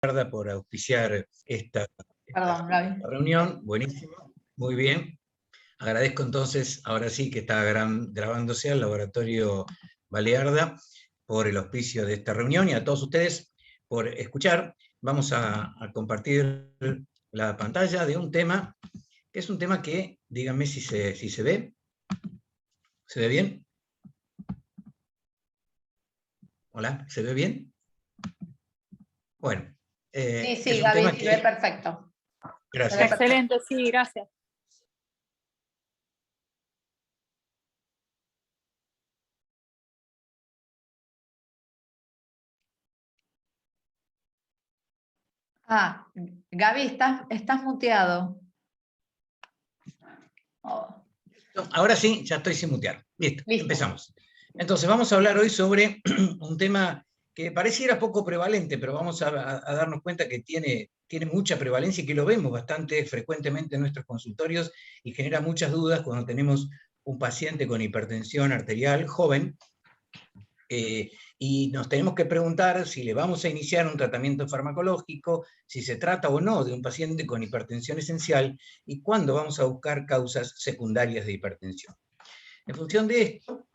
por auspiciar esta Perdón, Gaby. reunión. Buenísimo, muy bien. Agradezco entonces, ahora sí que está grabándose al Laboratorio Balearda por el auspicio de esta reunión y a todos ustedes por escuchar. Vamos a compartir la pantalla de un tema, que es un tema que, díganme si se ve. ¿Se ve bien? Hola, ¿se ve bien? Bueno. Sí, es un Gaby, tema se que... ve perfecto. Gracias. Excelente, sí, gracias. Gaby, estás muteado. Oh. Ahora sí, ya estoy sin mutear. Listo, Listo. empezamos. Entonces, vamos a hablar hoy sobre un tema que pareciera poco prevalente, pero vamos a darnos cuenta que tiene mucha prevalencia y que lo vemos bastante frecuentemente en nuestros consultorios y genera muchas dudas cuando tenemos un paciente con hipertensión arterial joven, y nos tenemos que preguntar si le vamos a iniciar un tratamiento farmacológico, si se trata o no de un paciente con hipertensión esencial y cuándo vamos a buscar causas secundarias de hipertensión. En función de esto,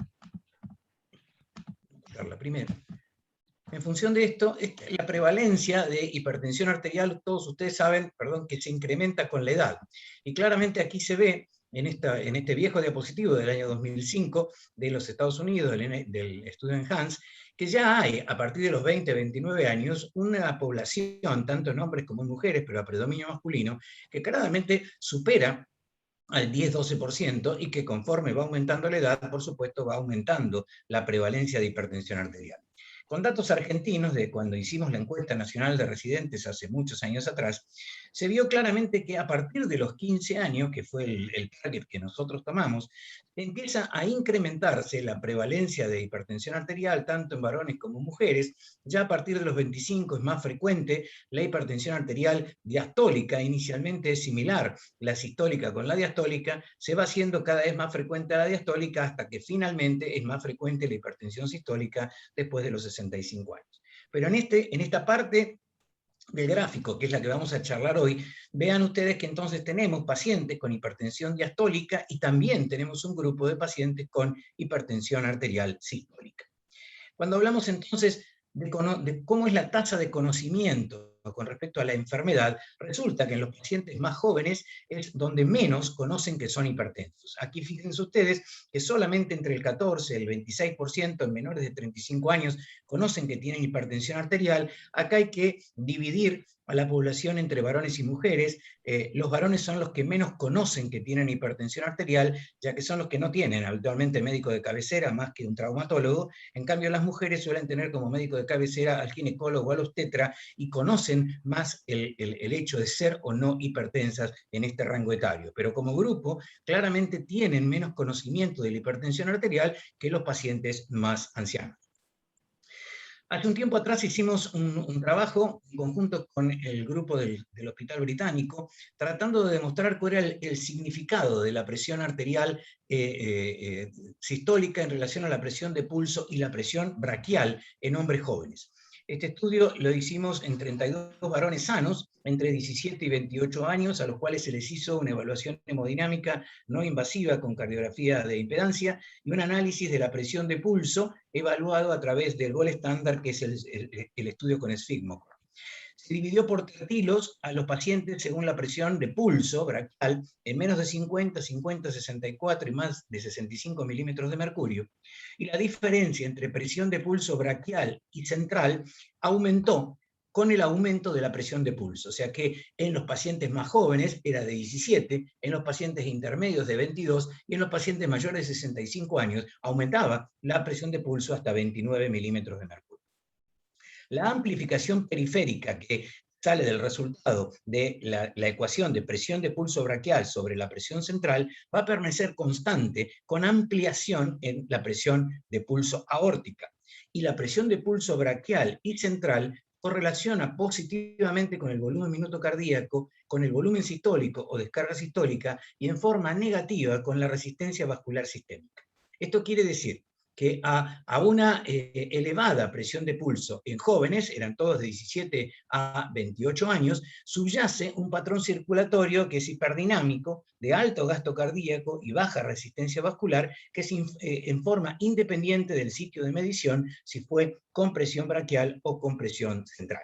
en función de esto, la prevalencia de hipertensión arterial, todos ustedes saben, que se incrementa con la edad. Y claramente aquí se ve, en este viejo diapositivo del año 2005 de los Estados Unidos, del estudio ENHANCE, que ya hay, a partir de los 20, 29 años, una población, tanto en hombres como en mujeres, pero a predominio masculino, que claramente supera al 10-12% y que conforme va aumentando la edad, por supuesto, va aumentando la prevalencia de hipertensión arterial. Con datos argentinos de cuando hicimos la encuesta nacional de residentes hace muchos años atrás, se vio claramente que a partir de los 15 años, que fue el target que nosotros tomamos, empieza a incrementarse la prevalencia de hipertensión arterial, tanto en varones como en mujeres. Ya a partir de los 25 es más frecuente la hipertensión arterial diastólica. Inicialmente es similar la sistólica con la diastólica, se va haciendo cada vez más frecuente la diastólica hasta que finalmente es más frecuente la hipertensión sistólica después de los 65 años. Pero en esta parte del gráfico, que es la que vamos a charlar hoy, vean ustedes que entonces tenemos pacientes con hipertensión diastólica y también tenemos un grupo de pacientes con hipertensión arterial sistólica. Cuando hablamos entonces de cómo es la tasa de conocimiento con respecto a la enfermedad, resulta que en los pacientes más jóvenes es donde menos conocen que son hipertensos. Aquí fíjense ustedes que solamente entre el 14 y el 26% en menores de 35 años conocen que tienen hipertensión arterial. Acá hay que dividir a la población entre varones y mujeres. Los varones son los que menos conocen que tienen hipertensión arterial, ya que son los que no tienen habitualmente médico de cabecera más que un traumatólogo. En cambio, las mujeres suelen tener como médico de cabecera al ginecólogo o al obstetra y conocen más el hecho de ser o no hipertensas en este rango etario. Pero como grupo, claramente tienen menos conocimiento de la hipertensión arterial que los pacientes más ancianos. Hace un tiempo atrás hicimos un trabajo en conjunto con el grupo del Hospital Británico, tratando de demostrar cuál era el significado de la presión arterial sistólica en relación a la presión de pulso y la presión braquial en hombres jóvenes. Este estudio lo hicimos en 32 varones sanos, entre 17 y 28 años, a los cuales se les hizo una evaluación hemodinámica no invasiva con cardiografía de impedancia y un análisis de la presión de pulso evaluado a través del Gold Standard, que es el estudio con esfigmocor. Se dividió por tertilos a los pacientes según la presión de pulso braquial en menos de 50, 50, 64 y más de 65 milímetros de mercurio. Y la diferencia entre presión de pulso braquial y central aumentó con el aumento de la presión de pulso. O sea que en los pacientes más jóvenes era de 17, en los pacientes intermedios de 22 y en los pacientes mayores de 65 años aumentaba la presión de pulso hasta 29 milímetros de mercurio. La amplificación periférica que sale del resultado de la ecuación de presión de pulso braquial sobre la presión central va a permanecer constante con ampliación en la presión de pulso aórtica. Y la presión de pulso braquial y central correlaciona positivamente con el volumen minuto cardíaco, con el volumen sistólico o descarga sistólica y en forma negativa con la resistencia vascular sistémica. Esto quiere decir que a una elevada presión de pulso en jóvenes, eran todos de 17 a 28 años, subyace un patrón circulatorio que es hiperdinámico, de alto gasto cardíaco y baja resistencia vascular, que es en forma independiente del sitio de medición, si fue compresión braquial o compresión central.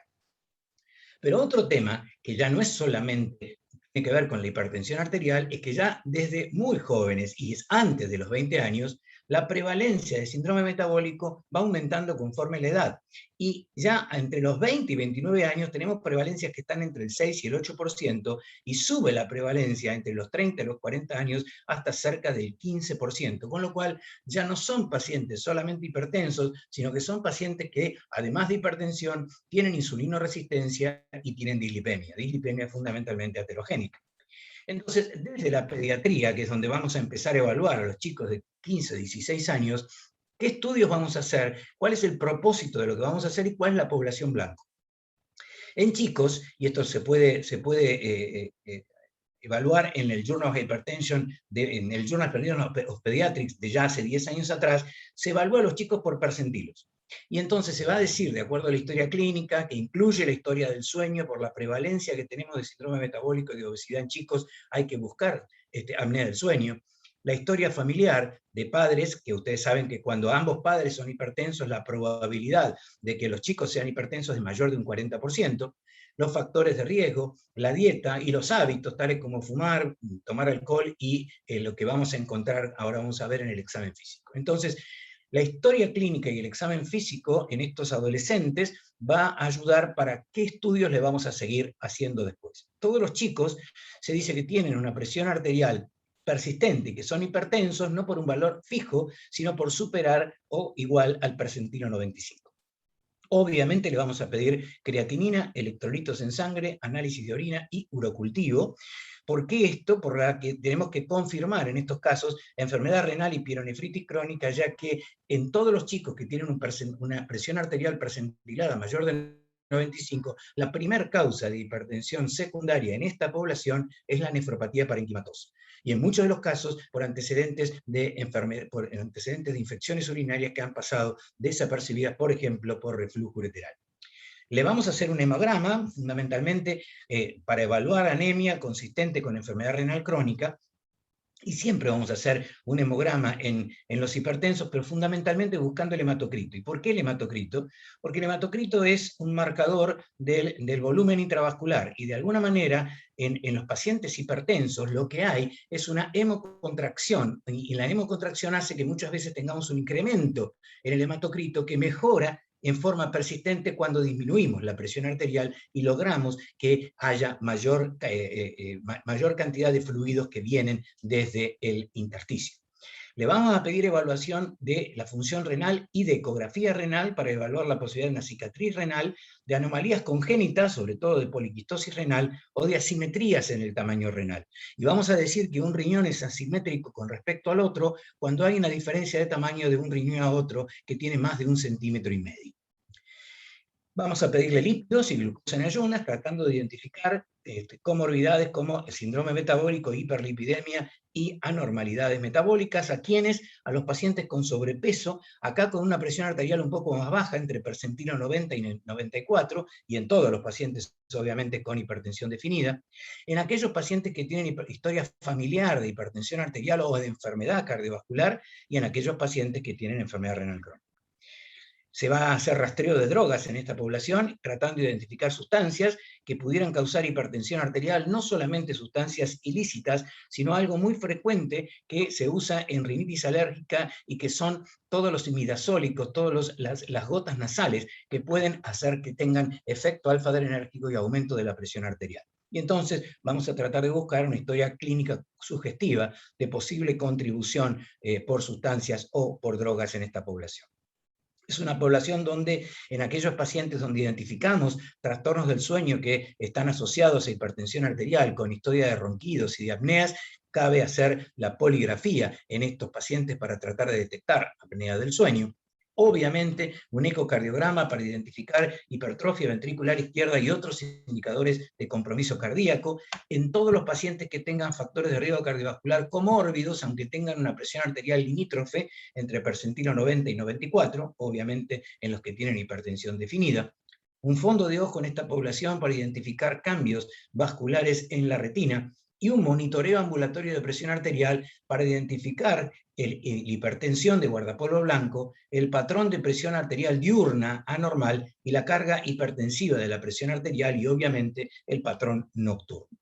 Pero otro tema, que ya no es solamente tiene que ver con la hipertensión arterial, es que ya desde muy jóvenes, y es antes de los 20 años, la prevalencia de síndrome metabólico va aumentando conforme la edad. Y ya entre los 20 y 29 años tenemos prevalencias que están entre el 6 y el 8%, y sube la prevalencia entre los 30 y los 40 años hasta cerca del 15%, con lo cual ya no son pacientes solamente hipertensos, sino que son pacientes que, además de hipertensión, tienen insulinoresistencia y tienen dislipemia fundamentalmente aterogénica. Entonces, desde la pediatría, que es donde vamos a empezar a evaluar a los chicos de 15, 16 años, ¿qué estudios vamos a hacer? ¿Cuál es el propósito de lo que vamos a hacer y cuál es la población blanco? En chicos, y esto se puede evaluar en el Journal of Hypertension, en el Journal of Pediatrics de ya hace 10 años atrás, se evalúa a los chicos por percentilos. Y entonces se va a decir, de acuerdo a la historia clínica, que incluye la historia del sueño, por la prevalencia que tenemos de síndrome metabólico y de obesidad en chicos, hay que buscar apnea del sueño. La historia familiar de padres, que ustedes saben que cuando ambos padres son hipertensos, la probabilidad de que los chicos sean hipertensos es mayor de un 40%, los factores de riesgo, la dieta y los hábitos, tales como fumar, tomar alcohol y lo que vamos a encontrar, ahora vamos a ver en el examen físico. Entonces, la historia clínica y el examen físico en estos adolescentes va a ayudar para qué estudios le vamos a seguir haciendo después. Todos los chicos se dice que tienen una presión arterial persistente, que son hipertensos, no por un valor fijo, sino por superar o igual al percentilo 95. Obviamente le vamos a pedir creatinina, electrolitos en sangre, análisis de orina y urocultivo. ¿Por qué esto? Por la que tenemos que confirmar en estos casos enfermedad renal y pielonefritis crónica, ya que en todos los chicos que tienen una presión arterial percentilada mayor de 95, la primera causa de hipertensión secundaria en esta población es la nefropatía parenquimatosa. Y en muchos de los casos por antecedentes de infecciones urinarias que han pasado desapercibidas, por ejemplo, por reflujo ureteral. Le vamos a hacer un hemograma, fundamentalmente para evaluar anemia consistente con enfermedad renal crónica, y siempre vamos a hacer un hemograma en los hipertensos, pero fundamentalmente buscando el hematocrito. ¿Y por qué el hematocrito? Porque el hematocrito es un marcador del volumen intravascular, y de alguna manera en los pacientes hipertensos lo que hay es una hemocontracción, y la hemocontracción hace que muchas veces tengamos un incremento en el hematocrito que mejora en forma persistente cuando disminuimos la presión arterial y logramos que haya mayor cantidad de fluidos que vienen desde el intersticio. Le vamos a pedir evaluación de la función renal y de ecografía renal para evaluar la posibilidad de una cicatriz renal, de anomalías congénitas, sobre todo de poliquistosis renal, o de asimetrías en el tamaño renal. Y vamos a decir que un riñón es asimétrico con respecto al otro cuando hay una diferencia de tamaño de un riñón a otro que tiene más de 1,5 centímetros. Vamos a pedirle lípidos y glucosa en ayunas, tratando de identificar comorbidades como el síndrome metabólico, hiperlipidemia y anormalidades metabólicas. ¿A quiénes? A los pacientes con sobrepeso, acá con una presión arterial un poco más baja, entre percentilo 90 y 94, y en todos los pacientes, obviamente, con hipertensión definida. En aquellos pacientes que tienen historia familiar de hipertensión arterial o de enfermedad cardiovascular, y en aquellos pacientes que tienen enfermedad renal crónica. Se va a hacer rastreo de drogas en esta población, tratando de identificar sustancias que pudieran causar hipertensión arterial, no solamente sustancias ilícitas, sino algo muy frecuente que se usa en rinitis alérgica y que son todos los imidazólicos, todas las gotas nasales que pueden hacer que tengan efecto alfa-adrenérgico y aumento de la presión arterial. Y entonces vamos a tratar de buscar una historia clínica sugestiva de posible contribución por sustancias o por drogas en esta población. Es una población donde, en aquellos pacientes donde identificamos trastornos del sueño que están asociados a hipertensión arterial con historia de ronquidos y de apneas, cabe hacer la poligrafía en estos pacientes para tratar de detectar apnea del sueño. obviamente un ecocardiograma para identificar hipertrofia ventricular izquierda y otros indicadores de compromiso cardíaco en todos los pacientes que tengan factores de riesgo cardiovascular comórbidos, aunque tengan una presión arterial limítrofe entre percentilo 90 y 94, obviamente en los que tienen hipertensión definida. Un fondo de ojo en esta población para identificar cambios vasculares en la retina, y un monitoreo ambulatorio de presión arterial para identificar la hipertensión de guardapolvo blanco, el patrón de presión arterial diurna anormal y la carga hipertensiva de la presión arterial y obviamente el patrón nocturno.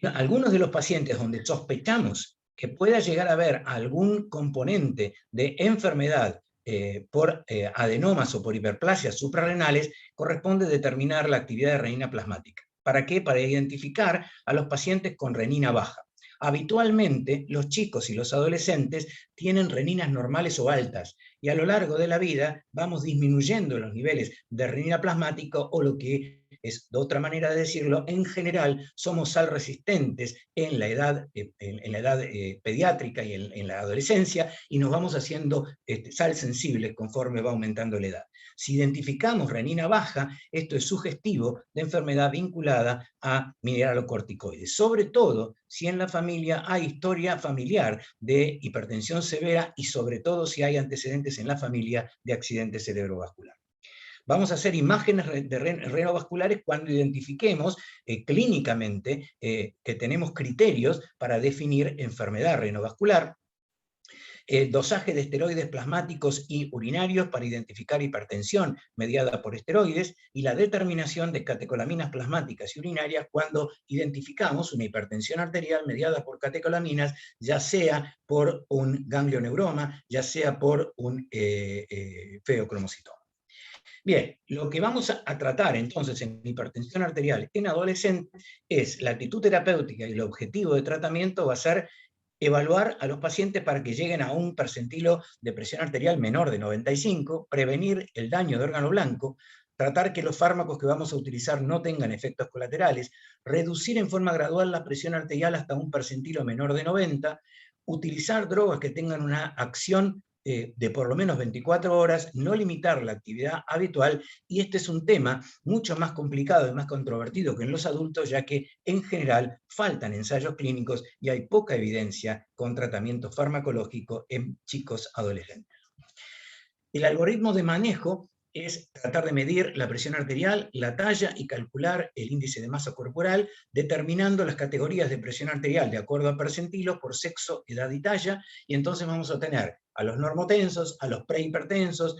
Algunos de los pacientes donde sospechamos que pueda llegar a haber algún componente de enfermedad por adenomas o por hiperplasias suprarrenales, corresponde determinar la actividad de renina plasmática. ¿Para qué? Para identificar a los pacientes con renina baja. Habitualmente, los chicos y los adolescentes tienen reninas normales o altas, y a lo largo de la vida vamos disminuyendo los niveles de renina plasmática, o lo que es de otra manera de decirlo, en general somos sal resistentes en la edad, pediátrica y en la adolescencia, y nos vamos haciendo sal sensibles conforme va aumentando la edad. Si identificamos renina baja, esto es sugestivo de enfermedad vinculada a mineralocorticoides, sobre todo si en la familia hay historia familiar de hipertensión severa y sobre todo si hay antecedentes en la familia de accidente cerebrovascular. Vamos a hacer imágenes renovasculares cuando identifiquemos clínicamente que tenemos criterios para definir enfermedad renovascular. Dosaje de esteroides plasmáticos y urinarios para identificar hipertensión mediada por esteroides, y la determinación de catecolaminas plasmáticas y urinarias cuando identificamos una hipertensión arterial mediada por catecolaminas, ya sea por un ganglioneuroma, ya sea por un feocromocitoma. Bien, lo que vamos a tratar entonces en hipertensión arterial en adolescentes es la actitud terapéutica, y el objetivo de tratamiento va a ser evaluar a los pacientes para que lleguen a un percentilo de presión arterial menor de 95, prevenir el daño de órgano blanco, tratar que los fármacos que vamos a utilizar no tengan efectos colaterales, reducir en forma gradual la presión arterial hasta un percentilo menor de 90, utilizar drogas que tengan una acción de por lo menos 24 horas, no limitar la actividad habitual, y este es un tema mucho más complicado y más controvertido que en los adultos, ya que en general faltan ensayos clínicos y hay poca evidencia con tratamiento farmacológico en chicos adolescentes. El algoritmo de manejo es tratar de medir la presión arterial, la talla y calcular el índice de masa corporal, determinando las categorías de presión arterial de acuerdo a percentilos por sexo, edad y talla, y entonces vamos a tener a los normotensos, a los prehipertensos,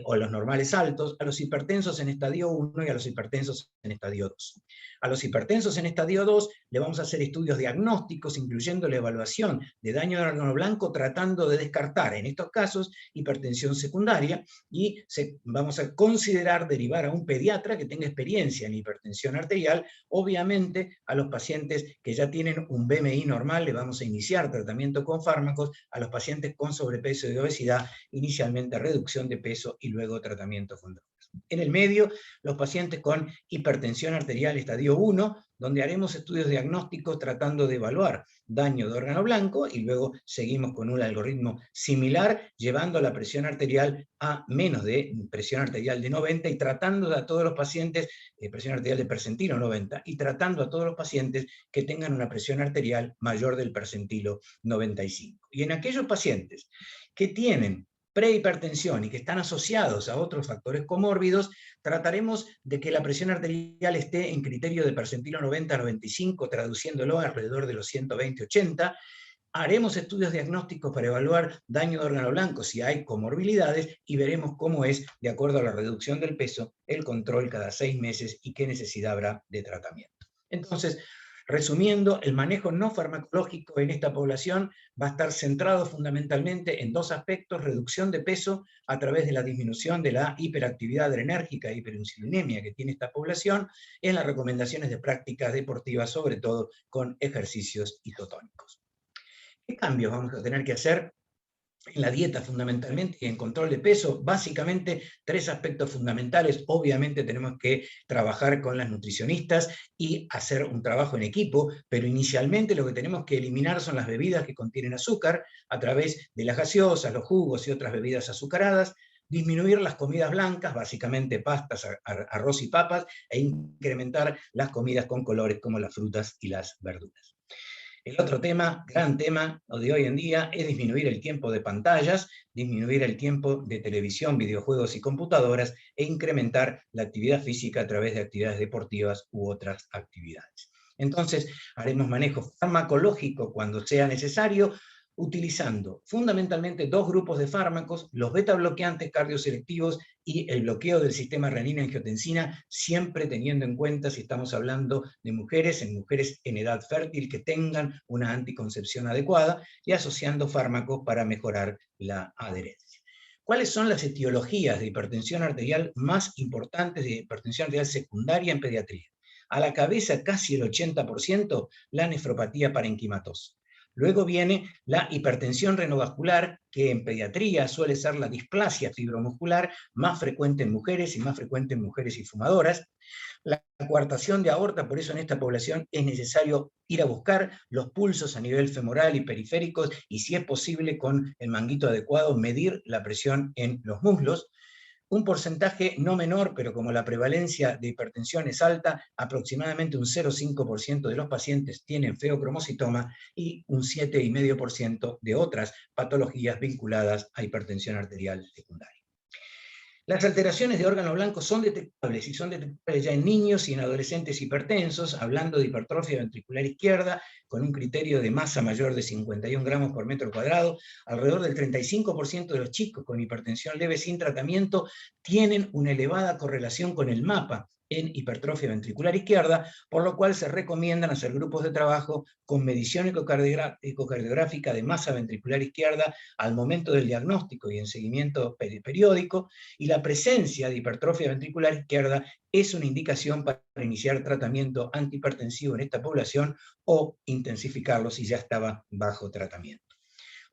o a los normales altos, a los hipertensos en estadio 1 y a los hipertensos en estadio 2. A los hipertensos en estadio 2 le vamos a hacer estudios diagnósticos, incluyendo la evaluación de daño de órgano blanco, tratando de descartar en estos casos hipertensión secundaria, y vamos a considerar derivar a un pediatra que tenga experiencia en hipertensión arterial. Obviamente a los pacientes que ya tienen un BMI normal le vamos a iniciar tratamiento con fármacos, a los pacientes con sobrepeso y obesidad inicialmente reducción de peso y luego tratamiento con drogas. En el medio, los pacientes con hipertensión arterial estadio 1, donde haremos estudios diagnósticos tratando de evaluar daño de órgano blanco, y luego seguimos con un algoritmo similar, llevando la presión arterial a menos de presión arterial de 90 y tratando a todos los pacientes, presión arterial de percentilo 90, y tratando a todos los pacientes que tengan una presión arterial mayor del percentilo 95. Y en aquellos pacientes que tienen prehipertensión y que están asociados a otros factores comórbidos, trataremos de que la presión arterial esté en criterio de percentilo 90-95, traduciéndolo alrededor de los 120-80. Haremos estudios diagnósticos para evaluar daño de órgano blanco si hay comorbilidades, y veremos cómo es, de acuerdo a la reducción del peso, el control cada 6 meses y qué necesidad habrá de tratamiento. Entonces, resumiendo, el manejo no farmacológico en esta población va a estar centrado fundamentalmente en dos aspectos: reducción de peso a través de la disminución de la hiperactividad adrenérgica e hiperinsulinemia que tiene esta población, en las recomendaciones de prácticas deportivas, sobre todo con ejercicios isotónicos. ¿Qué cambios vamos a tener que hacer en la dieta fundamentalmente y en control de peso, básicamente 3 aspectos fundamentales. Obviamente tenemos que trabajar con las nutricionistas y hacer un trabajo en equipo, pero inicialmente lo que tenemos que eliminar son las bebidas que contienen azúcar a través de las gaseosas, los jugos y otras bebidas azucaradas, disminuir las comidas blancas, básicamente pastas, arroz y papas, e incrementar las comidas con colores como las frutas y las verduras. El otro tema, gran tema de hoy en día, es disminuir el tiempo de pantallas, disminuir el tiempo de televisión, videojuegos y computadoras, e incrementar la actividad física a través de actividades deportivas u otras actividades. Entonces, haremos manejo farmacológico cuando sea necesario, utilizando fundamentalmente 2 grupos de fármacos, los beta bloqueantes cardioselectivos y el bloqueo del sistema renina-angiotensina, siempre teniendo en cuenta si estamos hablando de mujeres en edad fértil que tengan una anticoncepción adecuada, y asociando fármacos para mejorar la adherencia. ¿Cuáles son las etiologías de hipertensión arterial más importantes de hipertensión arterial secundaria en pediatría? A la cabeza, casi el 80%, la nefropatía parenquimatosa. Luego viene la hipertensión renovascular, que en pediatría suele ser la displasia fibromuscular, más frecuente en mujeres y más frecuente en mujeres y fumadoras. La coartación de aorta, por eso en esta población es necesario ir a buscar los pulsos a nivel femoral y periféricos, y si es posible con el manguito adecuado medir la presión en los muslos. Un porcentaje no menor, pero como la prevalencia de hipertensión es alta, aproximadamente un 0,5% de los pacientes tienen feocromocitoma y un 7,5% de otras patologías vinculadas a hipertensión arterial secundaria. Las alteraciones de órgano blanco son detectables, y son detectables ya en niños y en adolescentes hipertensos, hablando de hipertrofia ventricular izquierda, con un criterio de masa mayor de 51 gramos por metro cuadrado. Alrededor del 35% de los chicos con hipertensión leve sin tratamiento tienen una elevada correlación con el MAPA en hipertrofia ventricular izquierda, por lo cual se recomiendan hacer grupos de trabajo con medición ecocardiográfica de masa ventricular izquierda al momento del diagnóstico y en seguimiento periódico, y la presencia de hipertrofia ventricular izquierda es una indicación para iniciar tratamiento antihipertensivo en esta población o intensificarlo si ya estaba bajo tratamiento.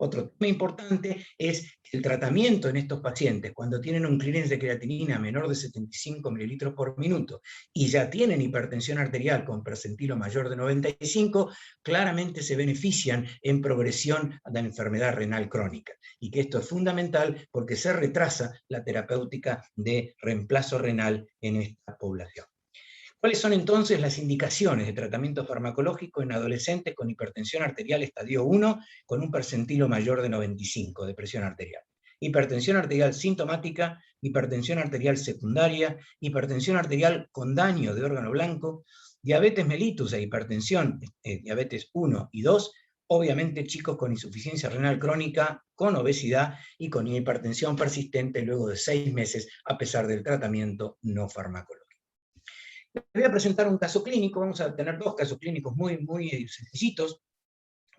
Otro tema importante es que el tratamiento en estos pacientes, cuando tienen un clearance de creatinina menor de 75 mililitros por minuto y ya tienen hipertensión arterial con percentilo mayor de 95, claramente se benefician en progresión de la enfermedad renal crónica. Y que esto es fundamental porque se retrasa la terapéutica de reemplazo renal en esta población. ¿Cuáles son entonces las indicaciones de tratamiento farmacológico en adolescentes con hipertensión arterial estadio 1 con un percentilo mayor de 95 de presión arterial? Hipertensión arterial sintomática, hipertensión arterial secundaria, hipertensión arterial con daño de órgano blanco, diabetes mellitus e hipertensión, diabetes 1 y 2, obviamente chicos con insuficiencia renal crónica, con obesidad y con hipertensión persistente luego de 6 meses a pesar del tratamiento no farmacológico. Les voy a presentar un caso clínico, vamos a tener 2 casos clínicos muy sencillitos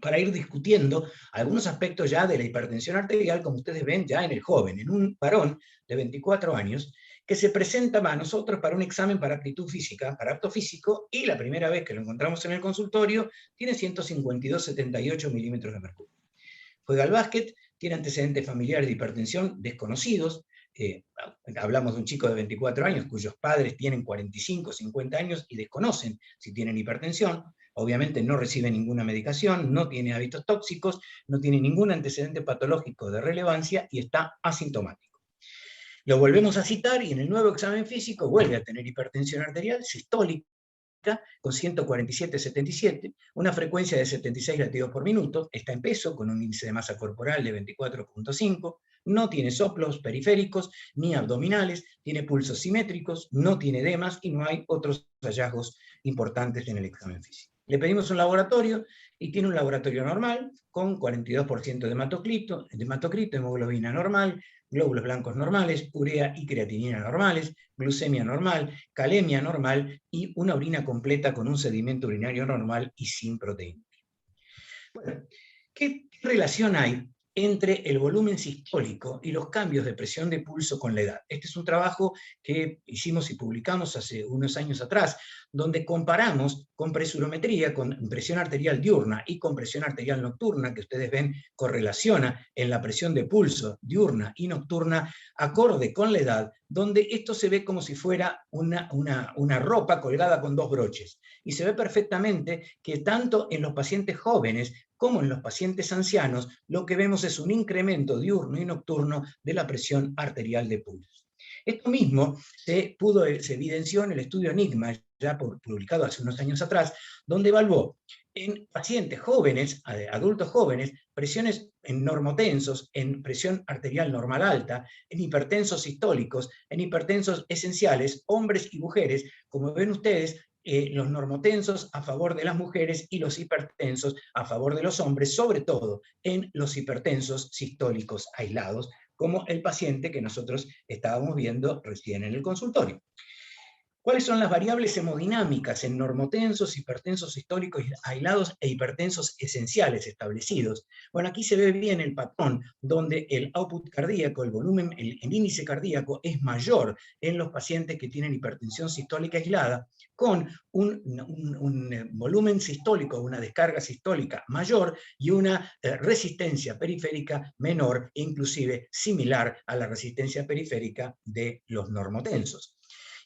para ir discutiendo algunos aspectos ya de la hipertensión arterial, como ustedes ven ya en el joven, en un varón de 24 años, que se presenta a nosotros para un examen para aptitud física, para apto físico, y la primera vez que lo encontramos en el consultorio tiene 152,78 milímetros de mercurio. Juega al básquet, tiene antecedentes familiares de hipertensión desconocidos. Hablamos de un chico de 24 años cuyos padres tienen 45, 50 años y desconocen si tienen hipertensión. Obviamente no recibe ninguna medicación, no tiene hábitos tóxicos, no tiene ningún antecedente patológico de relevancia y está asintomático. Lo volvemos a citar y en el nuevo examen físico vuelve a tener hipertensión arterial sistólica con 147,77, una frecuencia de 76 latidos por minuto, está en peso con un índice de masa corporal de 24,5, no tiene soplos periféricos ni abdominales, tiene pulsos simétricos, no tiene edemas y no hay otros hallazgos importantes en el examen físico. Le pedimos un laboratorio y tiene un laboratorio normal con 42% de hematocrito, hemoglobina normal, glóbulos blancos normales, urea y creatinina normales, glucemia normal, calemia normal y una orina completa con un sedimento urinario normal y sin proteína. Bueno, ¿qué relación hay entre el volumen sistólico y los cambios de presión de pulso con la edad. Este es un trabajo que hicimos y publicamos hace unos años atrás, donde comparamos con presurometría, con presión arterial diurna y con presión arterial nocturna, que ustedes ven correlaciona en la presión de pulso diurna y nocturna, acorde con la edad, donde esto se ve como si fuera una ropa colgada con dos broches. Y se ve perfectamente que tanto en los pacientes jóvenes como en los pacientes ancianos, lo que vemos es un incremento diurno y nocturno de la presión arterial de pulso. Esto mismo se evidenció en el estudio Enigma, ya publicado hace unos años atrás, donde evaluó en pacientes jóvenes, adultos jóvenes, presiones en normotensos, en presión arterial normal alta, en hipertensos sistólicos, en hipertensos esenciales, hombres y mujeres. Como ven ustedes, los normotensos a favor de las mujeres y los hipertensos a favor de los hombres, sobre todo en los hipertensos sistólicos aislados, como el paciente que nosotros estábamos viendo recién en el consultorio. ¿Cuáles son las variables hemodinámicas en normotensos, hipertensos históricos aislados e hipertensos esenciales establecidos? Bueno, aquí se ve bien el patrón, donde el output cardíaco, el volumen, el índice cardíaco es mayor en los pacientes que tienen hipertensión sistólica aislada, con un volumen sistólico, una descarga sistólica mayor y una resistencia periférica menor, inclusive similar a la resistencia periférica de los normotensos.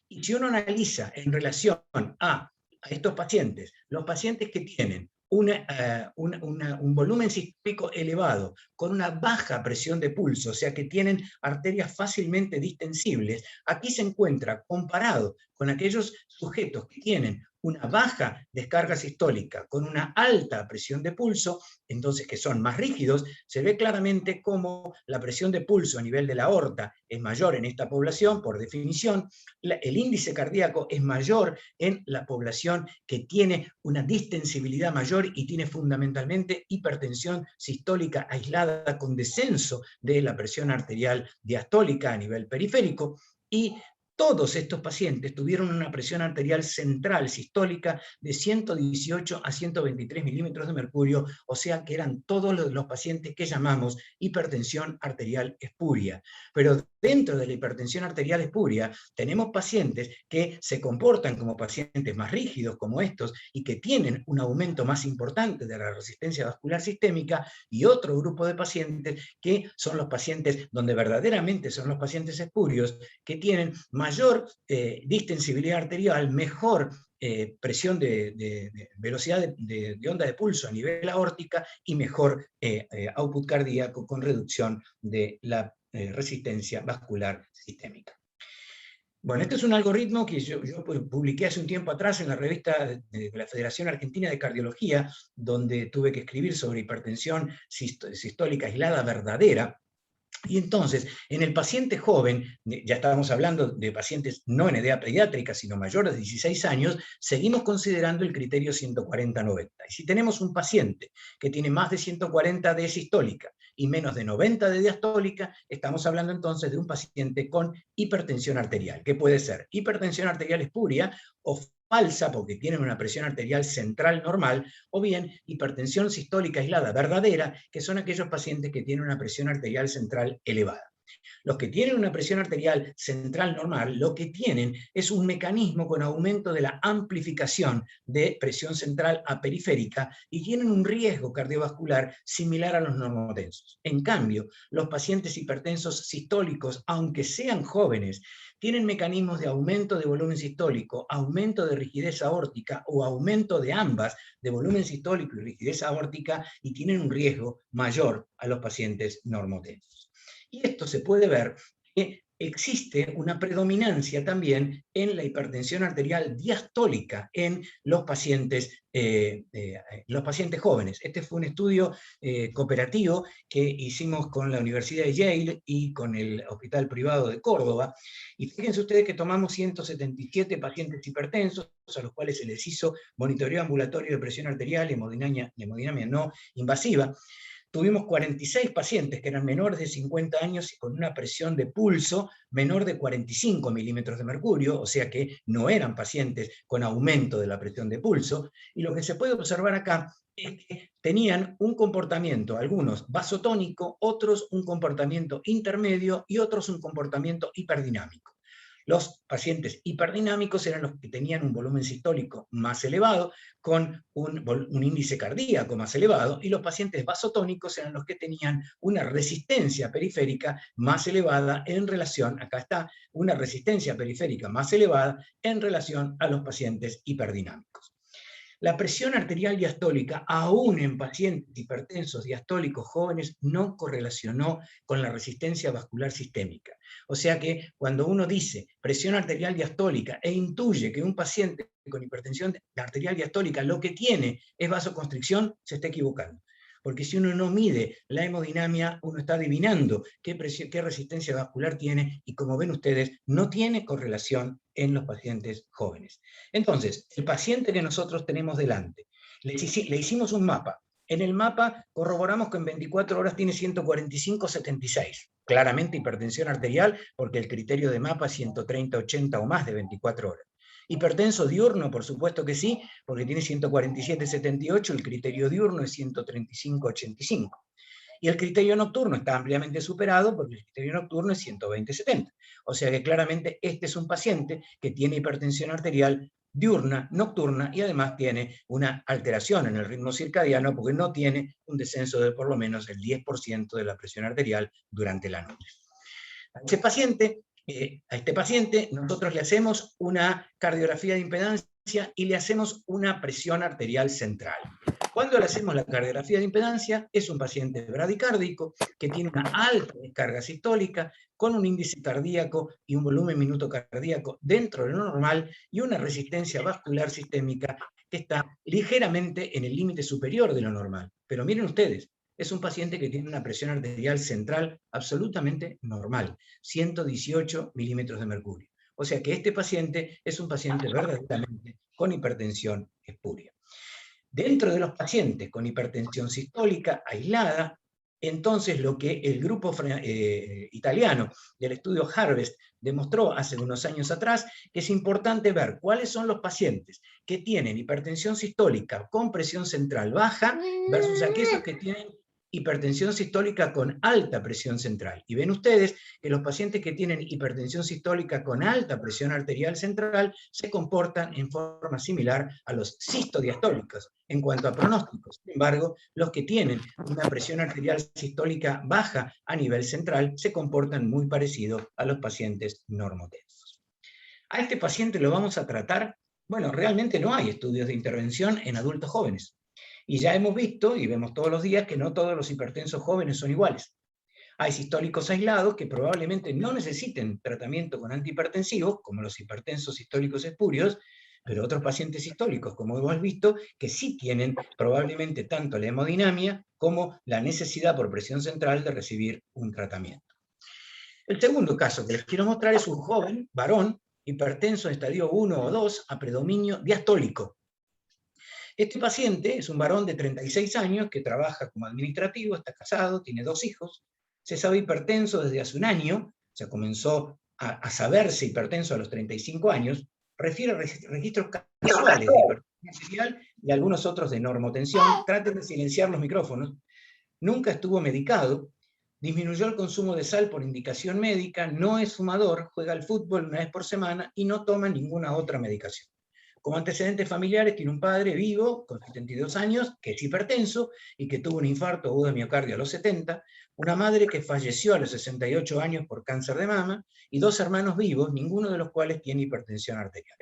Y si uno analiza en relación a estos pacientes, los pacientes que tienen un volumen sistólico elevado, con una baja presión de pulso, o sea que tienen arterias fácilmente distensibles, aquí se encuentra comparado con aquellos sujetos que tienen una baja descarga sistólica con una alta presión de pulso, entonces que son más rígidos, se ve claramente cómo la presión de pulso a nivel de la aorta es mayor en esta población, por definición, el índice cardíaco es mayor en la población que tiene una distensibilidad mayor y tiene fundamentalmente hipertensión sistólica aislada con descenso de la presión arterial diastólica a nivel periférico, y todos estos pacientes tuvieron una presión arterial central sistólica de 118 a 123 milímetros de mercurio, o sea que eran todos los pacientes que llamamos hipertensión arterial espuria. Pero dentro de la hipertensión arterial espuria tenemos pacientes que se comportan como pacientes más rígidos, como estos, y que tienen un aumento más importante de la resistencia vascular sistémica, y otro grupo de pacientes que son los pacientes donde verdaderamente son los pacientes espurios, que tienen mayor distensibilidad arterial, mejor presión de velocidad de onda de pulso a nivel aórtica y mejor output cardíaco con reducción de la resistencia vascular sistémica. Bueno, este es un algoritmo que yo publiqué hace un tiempo atrás en la revista de la Federación Argentina de Cardiología, donde tuve que escribir sobre hipertensión sistólica aislada verdadera. Y entonces, en el paciente joven, ya estábamos hablando de pacientes no en edad pediátrica, sino mayores de 16 años, seguimos considerando el criterio 140-90. Y si tenemos un paciente que tiene más de 140 de sistólica y menos de 90 de diastólica, estamos hablando entonces de un paciente con hipertensión arterial, que puede ser hipertensión arterial espuria o falsa porque tienen una presión arterial central normal, o bien hipertensión sistólica aislada verdadera, que son aquellos pacientes que tienen una presión arterial central elevada. Los que tienen una presión arterial central normal, lo que tienen es un mecanismo con aumento de la amplificación de presión central a periférica y tienen un riesgo cardiovascular similar a los normotensos. En cambio, los pacientes hipertensos sistólicos, aunque sean jóvenes, tienen mecanismos de aumento de volumen sistólico, aumento de rigidez aórtica o aumento de ambas, de volumen sistólico y rigidez aórtica, y tienen un riesgo mayor a los pacientes normotensos. Y esto se puede ver que existe una predominancia también en la hipertensión arterial diastólica en los pacientes jóvenes. Este fue un estudio cooperativo que hicimos con la Universidad de Yale y con el Hospital Privado de Córdoba. Y fíjense ustedes que tomamos 177 pacientes hipertensos, a los cuales se les hizo monitoreo ambulatorio de presión arterial y hemodinamia no invasiva. tuvimos 46 pacientes que eran menores de 50 años y con una presión de pulso menor de 45 milímetros de mercurio, o sea que no eran pacientes con aumento de la presión de pulso, y lo que se puede observar acá es que tenían un comportamiento, algunos vasotónico, otros un comportamiento intermedio y otros un comportamiento hiperdinámico. Los pacientes hiperdinámicos eran los que tenían un volumen sistólico más elevado, con un índice cardíaco más elevado, y los pacientes vasotónicos eran los que tenían una resistencia periférica más elevada en relación, acá está, una resistencia periférica más elevada en relación a los pacientes hiperdinámicos. La presión arterial diastólica, aún en pacientes hipertensos diastólicos jóvenes, no correlacionó con la resistencia vascular sistémica. O sea que cuando uno dice presión arterial diastólica e intuye que un paciente con hipertensión arterial diastólica lo que tiene es vasoconstricción, se está equivocando. Porque si uno no mide la hemodinamia, uno está adivinando qué resistencia vascular tiene, y como ven ustedes, no tiene correlación en los pacientes jóvenes. Entonces, el paciente que nosotros tenemos delante, le hicimos un mapa. En el mapa corroboramos que en 24 horas tiene 145/76. Claramente hipertensión arterial, porque el criterio de mapa es 130/80 o más de 24 horas. Hipertenso diurno, por supuesto que sí, porque tiene 147/78, el criterio diurno es 135/85. Y el criterio nocturno está ampliamente superado porque el criterio nocturno es 120/70. O sea que claramente este es un paciente que tiene hipertensión arterial diurna, nocturna, y además tiene una alteración en el ritmo circadiano porque no tiene un descenso de por lo menos el 10% de la presión arterial durante la noche. A este paciente nosotros le hacemos una cardiografía de impedancia y le hacemos una presión arterial central. Cuando le hacemos la cardiografía de impedancia, es un paciente bradicárdico que tiene una alta descarga sistólica, con un índice cardíaco y un volumen minuto cardíaco dentro de lo normal y una resistencia vascular sistémica que está ligeramente en el límite superior de lo normal. Pero miren ustedes, es un paciente que tiene una presión arterial central absolutamente normal, 118 milímetros de mercurio. O sea que este paciente es un paciente verdaderamente con hipertensión espuria. Dentro de los pacientes con hipertensión sistólica aislada, entonces lo que el grupo italiano del estudio Harvest demostró hace unos años atrás, que es importante ver cuáles son los pacientes que tienen hipertensión sistólica con presión central baja versus aquellos que tienen hipertensión sistólica con alta presión central. Y ven ustedes que los pacientes que tienen hipertensión sistólica con alta presión arterial central se comportan en forma similar a los sistodiastólicos en cuanto a pronósticos. Sin embargo, los que tienen una presión arterial sistólica baja a nivel central se comportan muy parecido a los pacientes normotensos. A este paciente lo vamos a tratar, bueno, realmente no hay estudios de intervención en adultos jóvenes. Y ya hemos visto, y vemos todos los días, que no todos los hipertensos jóvenes son iguales. Hay sistólicos aislados que probablemente no necesiten tratamiento con antihipertensivos, como los hipertensos sistólicos espurios, pero otros pacientes sistólicos, como hemos visto, que sí tienen probablemente tanto la hemodinamia como la necesidad por presión central de recibir un tratamiento. El segundo caso que les quiero mostrar es un joven, varón, hipertenso en estadio 1 o 2, a predominio diastólico. Este paciente es un varón de 36 años que trabaja como administrativo, está casado, tiene 2 hijos, se sabe hipertenso desde hace un año, o sea, comenzó a saberse hipertenso a los 35 años, refiere registros casuales de hipertensión arterial y algunos otros de normotensión. Traten de silenciar los micrófonos. Nunca estuvo medicado, disminuyó el consumo de sal por indicación médica, no es fumador, juega al fútbol una vez por semana y no toma ninguna otra medicación. Como antecedentes familiares tiene un padre vivo, con 72 años, que es hipertenso y que tuvo un infarto agudo de miocardio a los 70, una madre que falleció a los 68 años por cáncer de mama, y 2 hermanos vivos, ninguno de los cuales tiene hipertensión arterial.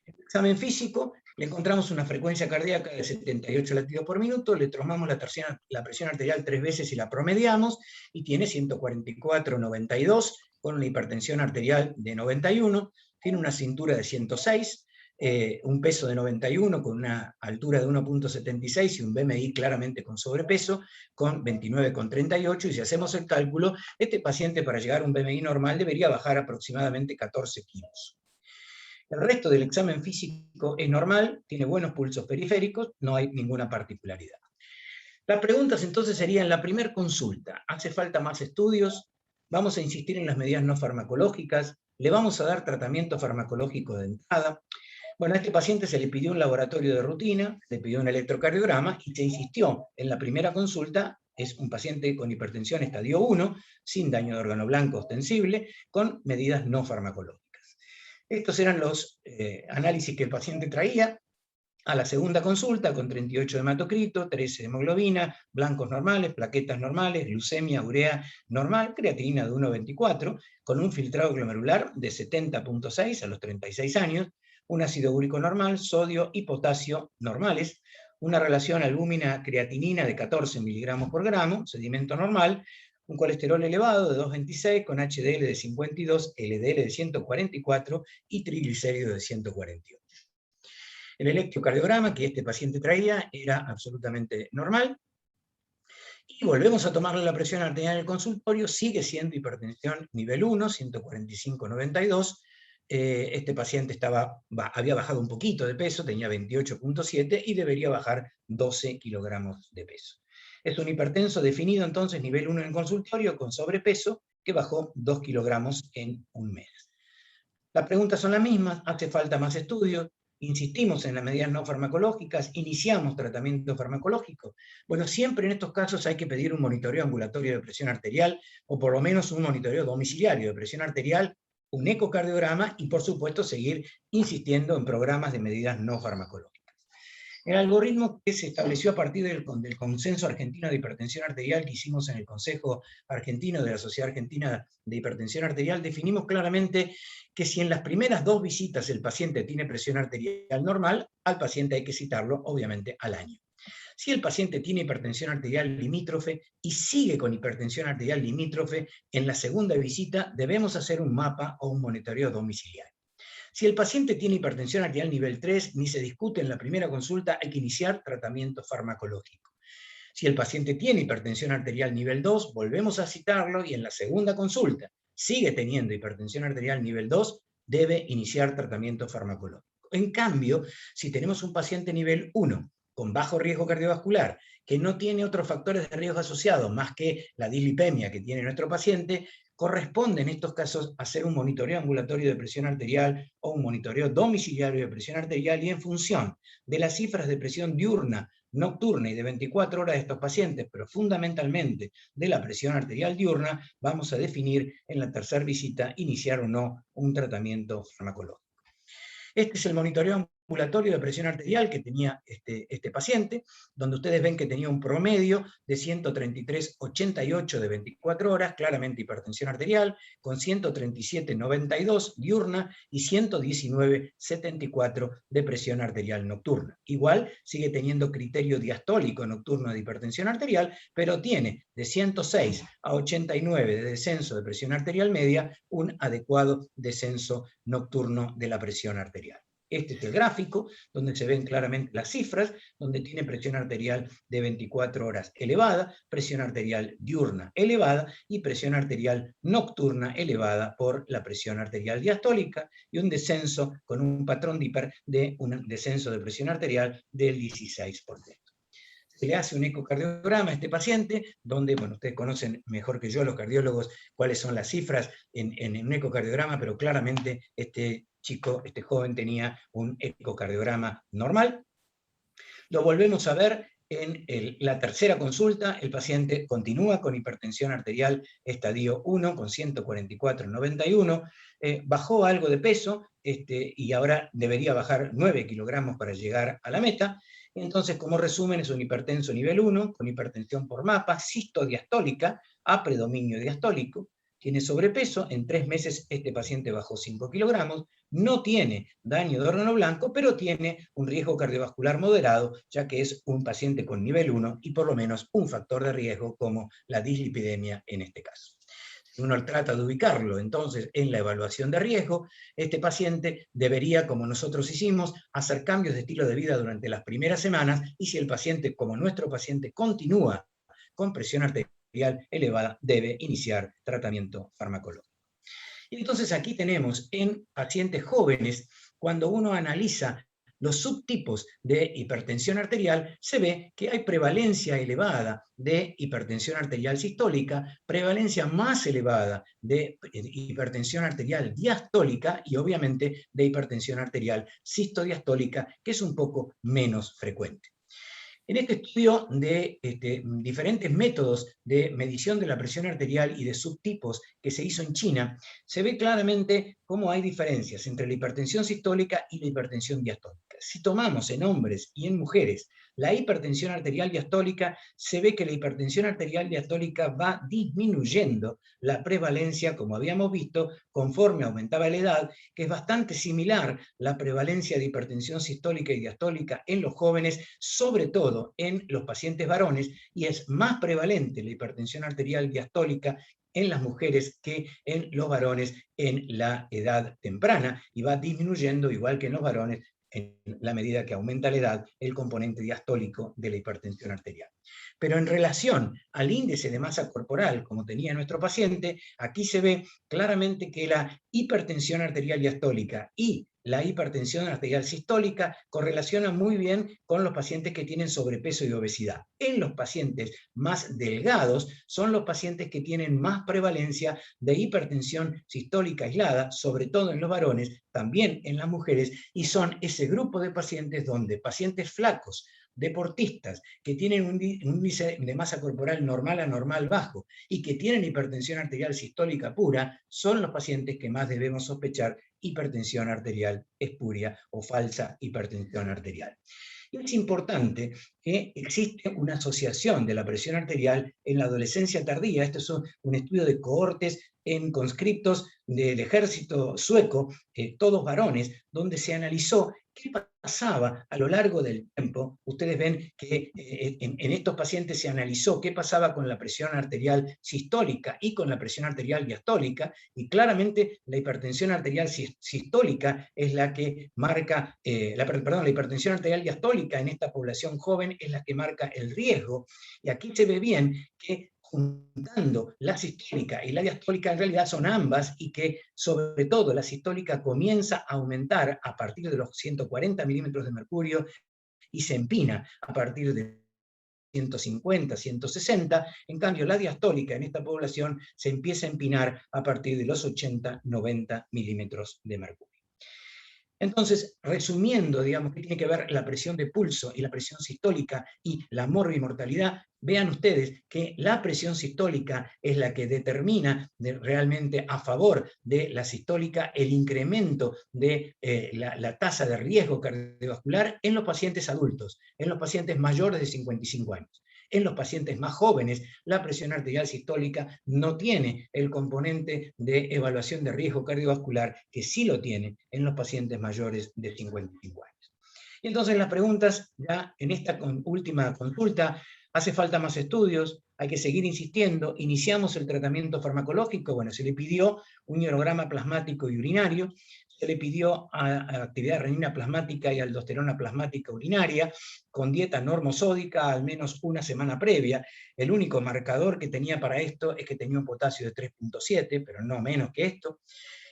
En el examen físico le encontramos una frecuencia cardíaca de 78 latidos por minuto, le tomamos la presión arterial 3 veces y la promediamos, y tiene 144/92, con una hipertensión arterial de 91, tiene una cintura de 106, un peso de 91 con una altura de 1,76 y un BMI claramente con sobrepeso, con 29,38, y si hacemos el cálculo, este paciente para llegar a un BMI normal debería bajar aproximadamente 14 kilos. El resto del examen físico es normal, tiene buenos pulsos periféricos, no hay ninguna particularidad. Las preguntas entonces serían, la primera consulta, ¿hace falta más estudios? ¿Vamos a insistir en las medidas no farmacológicas? ¿Le vamos a dar tratamiento farmacológico de entrada? Bueno, a este paciente se le pidió un laboratorio de rutina, le pidió un electrocardiograma y se insistió en la primera consulta. Es un paciente con hipertensión estadio 1, sin daño de órgano blanco ostensible, con medidas no farmacológicas. Estos eran los análisis que el paciente traía. A la segunda consulta, con 38 de hematocrito, 13 de hemoglobina, blancos normales, plaquetas normales, glucemia, urea normal, creatinina de 1,24, con un filtrado glomerular de 70,6 a los 36 años, un ácido úrico normal, sodio y potasio normales, una relación albúmina-creatinina de 14 miligramos por gramo, sedimento normal, un colesterol elevado de 2,26 con HDL de 52, LDL de 144 y triglicéridos de 148. El electrocardiograma que este paciente traía era absolutamente normal. Y volvemos a tomarle la presión arterial en el consultorio, sigue siendo hipertensión nivel 1, 145/92. Este paciente había bajado un poquito de peso, tenía 28,7 y debería bajar 12 kilogramos de peso. Es un hipertenso definido entonces nivel 1 en el consultorio con sobrepeso que bajó 2 kilogramos en un mes. Las preguntas son las mismas, hace falta más estudios, insistimos en las medidas no farmacológicas, iniciamos tratamiento farmacológico. Bueno, siempre en estos casos hay que pedir un monitoreo ambulatorio de presión arterial o por lo menos un monitoreo domiciliario de presión arterial, un ecocardiograma y por supuesto seguir insistiendo en programas de medidas no farmacológicas. El algoritmo que se estableció a partir del consenso argentino de hipertensión arterial que hicimos en el Consejo Argentino de la Sociedad Argentina de Hipertensión Arterial, definimos claramente que si en las primeras 2 visitas el paciente tiene presión arterial normal, al paciente hay que citarlo, obviamente, al año. Si el paciente tiene hipertensión arterial limítrofe y sigue con hipertensión arterial limítrofe, en la segunda visita debemos hacer un mapa o un monitoreo domiciliario. Si el paciente tiene hipertensión arterial nivel 3, ni se discute en la primera consulta, hay que iniciar tratamiento farmacológico. Si el paciente tiene hipertensión arterial nivel 2, volvemos a citarlo y en la segunda consulta sigue teniendo hipertensión arterial nivel 2, debe iniciar tratamiento farmacológico. En cambio, si tenemos un paciente nivel 1 con bajo riesgo cardiovascular, que no tiene otros factores de riesgo asociados más que la dislipemia que tiene nuestro paciente, corresponde en estos casos hacer un monitoreo ambulatorio de presión arterial o un monitoreo domiciliario de presión arterial y en función de las cifras de presión diurna, nocturna y de 24 horas de estos pacientes, pero fundamentalmente de la presión arterial diurna, vamos a definir en la tercera visita iniciar o no un tratamiento farmacológico. Este es el monitoreo ambulatorio de presión arterial que tenía este paciente, donde ustedes ven que tenía un promedio de 133,88 de 24 horas, claramente hipertensión arterial, con 137,92 diurna y 119,74 de presión arterial nocturna. Igual sigue teniendo criterio diastólico nocturno de hipertensión arterial, pero tiene de 106 a 89 de descenso de presión arterial media, un adecuado descenso nocturno de la presión arterial. Este es el gráfico, donde se ven claramente las cifras, donde tiene presión arterial de 24 horas elevada, presión arterial diurna elevada y presión arterial nocturna elevada por la presión arterial diastólica y un descenso con un patrón de un descenso de presión arterial del 16%. Se le hace un ecocardiograma a este paciente, donde, bueno, ustedes conocen mejor que yo, los cardiólogos, cuáles son las cifras en un ecocardiograma, pero claramente este joven tenía un ecocardiograma normal. Lo volvemos a ver en la tercera consulta, el paciente continúa con hipertensión arterial estadio 1 con 144,91, bajó algo de peso y ahora debería bajar 9 kilogramos para llegar a la meta. Entonces, como resumen, es un hipertenso nivel 1 con hipertensión por mapa, sistodiastólica a predominio diastólico, tiene sobrepeso, en 3 meses este paciente bajó 5 kilogramos, no tiene daño de órgano blanco, pero tiene un riesgo cardiovascular moderado, ya que es un paciente con nivel 1 y por lo menos un factor de riesgo como la dislipidemia en este caso. Si uno trata de ubicarlo entonces en la evaluación de riesgo, este paciente debería, como nosotros hicimos, hacer cambios de estilo de vida durante las primeras semanas y si el paciente, como nuestro paciente, continúa con presión arterial elevada, debe iniciar tratamiento farmacológico. Y entonces aquí tenemos en pacientes jóvenes, cuando uno analiza los subtipos de hipertensión arterial, se ve que hay prevalencia elevada de hipertensión arterial sistólica, prevalencia más elevada de hipertensión arterial diastólica y obviamente de hipertensión arterial sistodiastólica, que es un poco menos frecuente. En este estudio de diferentes métodos de medición de la presión arterial y de subtipos que se hizo en China, se ve claramente cómo hay diferencias entre la hipertensión sistólica y la hipertensión diastólica. Si tomamos en hombres y en mujeres la hipertensión arterial diastólica, se ve que la hipertensión arterial diastólica va disminuyendo la prevalencia, como habíamos visto, conforme aumentaba la edad, que es bastante similar la prevalencia de hipertensión sistólica y diastólica en los jóvenes, sobre todo en los pacientes varones, y es más prevalente la hipertensión arterial diastólica en las mujeres que en los varones en la edad temprana, y va disminuyendo, igual que en los varones, en la medida que aumenta la edad, el componente diastólico de la hipertensión arterial. Pero en relación al índice de masa corporal, como tenía nuestro paciente, aquí se ve claramente que la hipertensión arterial diastólica y la hipertensión arterial sistólica correlacionan muy bien con los pacientes que tienen sobrepeso y obesidad. En los pacientes más delgados son los pacientes que tienen más prevalencia de hipertensión sistólica aislada, sobre todo en los varones, también en las mujeres, y son ese grupo de pacientes donde pacientes flacos, deportistas, que tienen un índice de masa corporal normal a normal bajo y que tienen hipertensión arterial sistólica pura, son los pacientes que más debemos sospechar hipertensión arterial espuria o falsa hipertensión arterial. Y es importante que existe una asociación de la presión arterial en la adolescencia tardía. Este es un estudio de cohortes en conscriptos del ejército sueco, todos varones, donde se analizó qué pasaba a lo largo del tiempo. Ustedes ven que en estos pacientes se analizó qué pasaba con la presión arterial sistólica y con la presión arterial diastólica, y claramente la hipertensión arterial sistólica es la que marca, la hipertensión arterial diastólica en esta población joven es la que marca el riesgo, y aquí se ve bien que juntando la sistólica y la diastólica en realidad son ambas, y que sobre todo la sistólica comienza a aumentar a partir de los 140 milímetros de mercurio y se empina a partir de 150, 160, en cambio la diastólica en esta población se empieza a empinar a partir de los 80, 90 milímetros de mercurio. Entonces, resumiendo, digamos, qué tiene que ver la presión de pulso y la presión sistólica y la morbimortalidad, vean ustedes que la presión sistólica es la que determina realmente a favor de la sistólica el incremento de la tasa de riesgo cardiovascular en los pacientes adultos, en los pacientes mayores de 55 años. En los pacientes más jóvenes, la presión arterial sistólica no tiene el componente de evaluación de riesgo cardiovascular, que sí lo tiene en los pacientes mayores de 55 años. Y entonces las preguntas, ya en esta última consulta, ¿hace falta más estudios? ¿Hay que seguir insistiendo? ¿Iniciamos el tratamiento farmacológico? Bueno, se le pidió un hierograma plasmático y urinario, se le pidió a actividad renina plasmática y aldosterona plasmática urinaria, con dieta normosódica al menos una semana previa. El único marcador que tenía para esto es que tenía un potasio de 3.7, pero no menos que esto,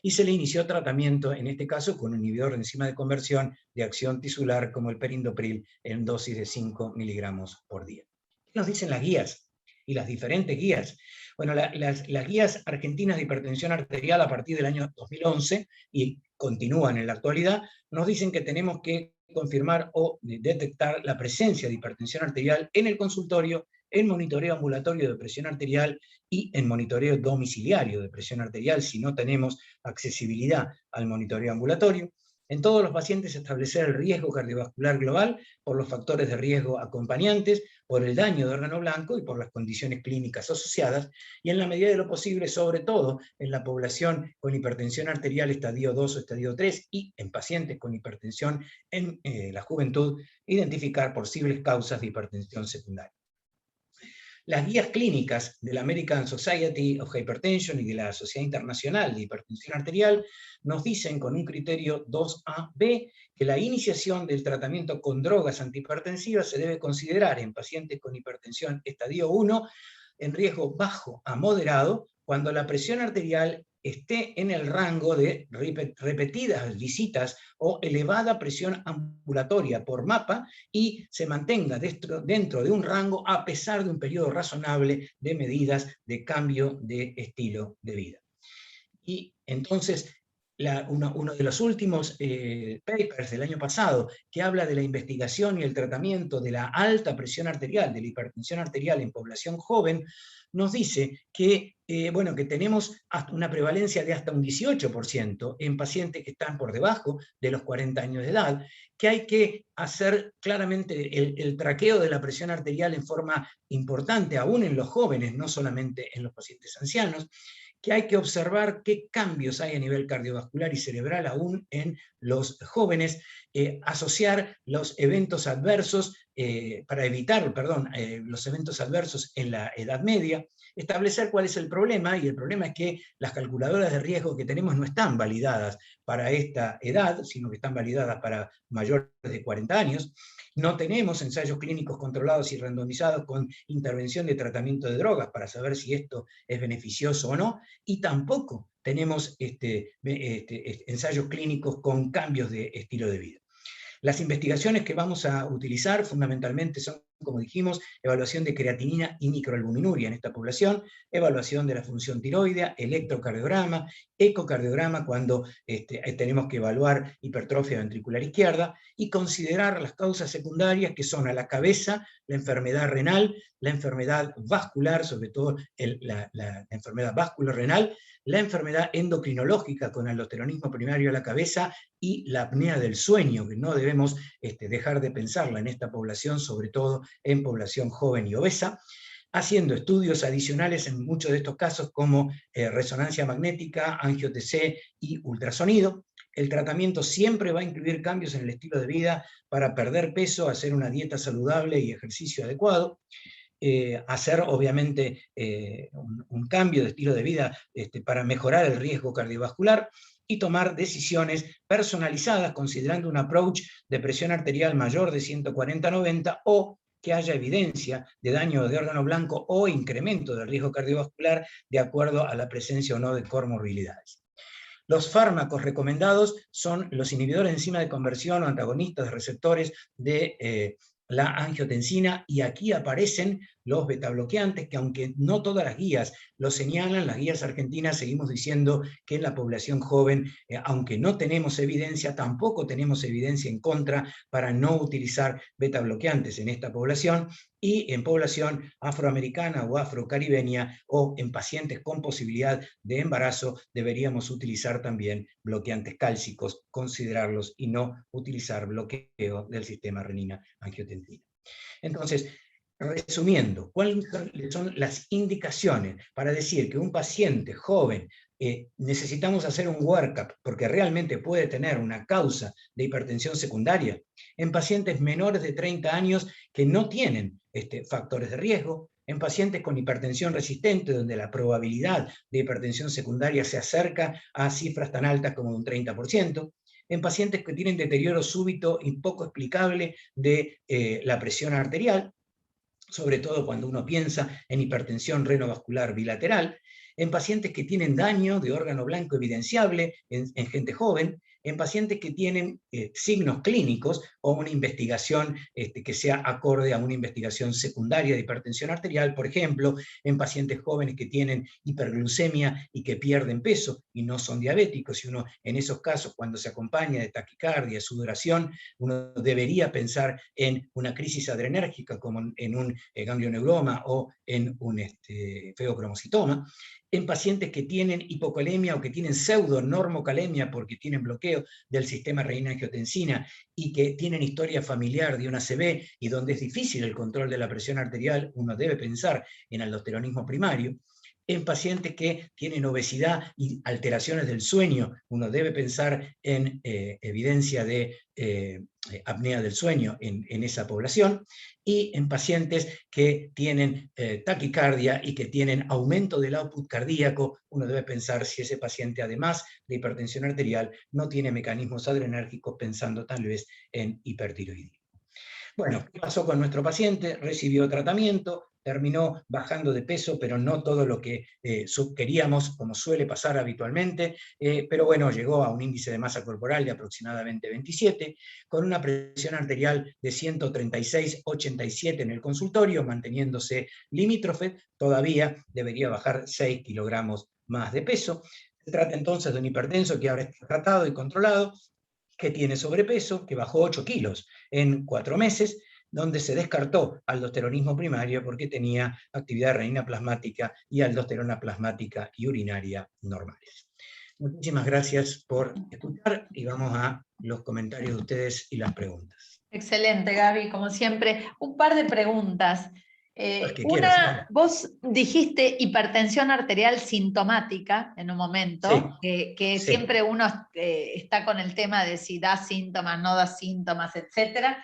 y se le inició tratamiento, en este caso, con un inhibidor de enzima de conversión de acción tisular como el perindopril en dosis de 5 miligramos por día. ¿Qué nos dicen las guías y las diferentes guías? Bueno, las guías argentinas de hipertensión arterial a partir del año 2011, y continúan en la actualidad, nos dicen que tenemos que confirmar o detectar la presencia de hipertensión arterial en el consultorio, en monitoreo ambulatorio de presión arterial y en monitoreo domiciliario de presión arterial, si no tenemos accesibilidad al monitoreo ambulatorio. En todos los pacientes establecer el riesgo cardiovascular global por los factores de riesgo acompañantes, por el daño de órgano blanco y por las condiciones clínicas asociadas, y en la medida de lo posible, sobre todo en la población con hipertensión arterial estadio 2 o estadio 3 y en pacientes con hipertensión en la juventud, identificar posibles causas de hipertensión secundaria. Las guías clínicas de la American Society of Hypertension y de la Sociedad Internacional de Hipertensión Arterial nos dicen con un criterio 2AB que la iniciación del tratamiento con drogas antihipertensivas se debe considerar en pacientes con hipertensión estadio 1 en riesgo bajo a moderado, cuando la presión arterial esté en el rango de repetidas visitas o elevada presión ambulatoria por mapa y se mantenga dentro de un rango a pesar de un periodo razonable de medidas de cambio de estilo de vida. Y entonces, uno de los últimos papers del año pasado, que habla de la investigación y el tratamiento de la alta presión arterial, de la hipertensión arterial en población joven, nos dice que, bueno, que tenemos hasta una prevalencia de hasta un 18% en pacientes que están por debajo de los 40 años de edad, que hay que hacer claramente el traqueo de la presión arterial en forma importante, aún en los jóvenes, no solamente en los pacientes ancianos, que hay que observar qué cambios hay a nivel cardiovascular y cerebral aún en los jóvenes, asociar los eventos adversos, para evitar, perdón, los eventos adversos en la edad media, establecer cuál es el problema, y el problema es que las calculadoras de riesgo que tenemos no están validadas para esta edad, sino que están validadas para mayores de 40 años. No tenemos ensayos clínicos controlados y randomizados con intervención de tratamiento de drogas para saber si esto es beneficioso o no, y tampoco tenemos ensayos clínicos con cambios de estilo de vida. Las investigaciones que vamos a utilizar fundamentalmente son, como dijimos, evaluación de creatinina y microalbuminuria en esta población, evaluación de la función tiroidea, electrocardiograma, ecocardiograma cuando tenemos que evaluar hipertrofia ventricular izquierda, y considerar las causas secundarias que son a la cabeza, la enfermedad renal, la enfermedad vascular, sobre todo la enfermedad vascular-renal, la enfermedad endocrinológica con aldosteronismo primario a la cabeza y la apnea del sueño, que no debemos dejar de pensarla en esta población, sobre todo en población joven y obesa, haciendo estudios adicionales en muchos de estos casos como resonancia magnética, angio-TC y ultrasonido. El tratamiento siempre va a incluir cambios en el estilo de vida para perder peso, hacer una dieta saludable y ejercicio adecuado. Hacer obviamente un cambio de estilo de vida para mejorar el riesgo cardiovascular y tomar decisiones personalizadas considerando un approach de presión arterial mayor de 140/90 o que haya evidencia de daño de órgano blanco o incremento del riesgo cardiovascular de acuerdo a la presencia o no de comorbilidades. Los fármacos recomendados son los inhibidores de enzima de conversión o antagonistas de receptores de la angiotensina, y aquí aparecen los betabloqueantes, que aunque no todas las guías lo señalan, las guías argentinas seguimos diciendo que en la población joven, aunque no tenemos evidencia, tampoco tenemos evidencia en contra para no utilizar betabloqueantes en esta población, y en población afroamericana o afrocaribeña o en pacientes con posibilidad de embarazo deberíamos utilizar también bloqueantes cálcicos, considerarlos y no utilizar bloqueo del sistema renina-angiotensina. Entonces, resumiendo, ¿cuáles son las indicaciones para decir que un paciente joven necesitamos hacer un workup porque realmente puede tener una causa de hipertensión secundaria en pacientes menores de 30 años que no tienen factores de riesgo, en pacientes con hipertensión resistente, donde la probabilidad de hipertensión secundaria se acerca a cifras tan altas como de un 30%, en pacientes que tienen deterioro súbito y poco explicable de la presión arterial, sobre todo cuando uno piensa en hipertensión renovascular bilateral, en pacientes que tienen daño de órgano blanco evidenciable en gente joven, en pacientes que tienen signos clínicos o una investigación que sea acorde a una investigación secundaria de hipertensión arterial, por ejemplo, en pacientes jóvenes que tienen hiperglucemia y que pierden peso y no son diabéticos, y uno en esos casos, cuando se acompaña de taquicardia, sudoración, uno debería pensar en una crisis adrenérgica como en un ganglioneuroma o en un feocromocitoma, en pacientes que tienen hipocalemia o que tienen pseudonormocalemia porque tienen bloqueo del sistema renina-angiotensina y que tienen historia familiar de una ACV y donde es difícil el control de la presión arterial, uno debe pensar en aldosteronismo primario. En pacientes que tienen obesidad y alteraciones del sueño, uno debe pensar en evidencia de apnea del sueño en esa población, y en pacientes que tienen taquicardia y que tienen aumento del output cardíaco, uno debe pensar si ese paciente, además de hipertensión arterial, no tiene mecanismos adrenérgicos, pensando tal vez en hipertiroidismo. Bueno, ¿qué pasó con nuestro paciente? Recibió tratamiento, terminó bajando de peso, pero no todo lo que queríamos, como suele pasar habitualmente, pero bueno, llegó a un índice de masa corporal de aproximadamente 27, con una presión arterial de 136/87 en el consultorio, manteniéndose limítrofe, todavía debería bajar 6 kilogramos más de peso. Se trata entonces de un hipertenso que ahora está tratado y controlado, que tiene sobrepeso, que bajó 8 kilos en 4 meses, donde se descartó aldosteronismo primario porque tenía actividad renina plasmática y aldosterona plasmática y urinaria normales. Muchísimas gracias por escuchar y vamos a los comentarios de ustedes y las preguntas. Excelente, Gaby, como siempre. Un par de preguntas. Las que quieras, ¿no? Vos dijiste hipertensión arterial sintomática en un Sí, momento, que sí, siempre uno está con el tema de si da síntomas, no da síntomas, etc.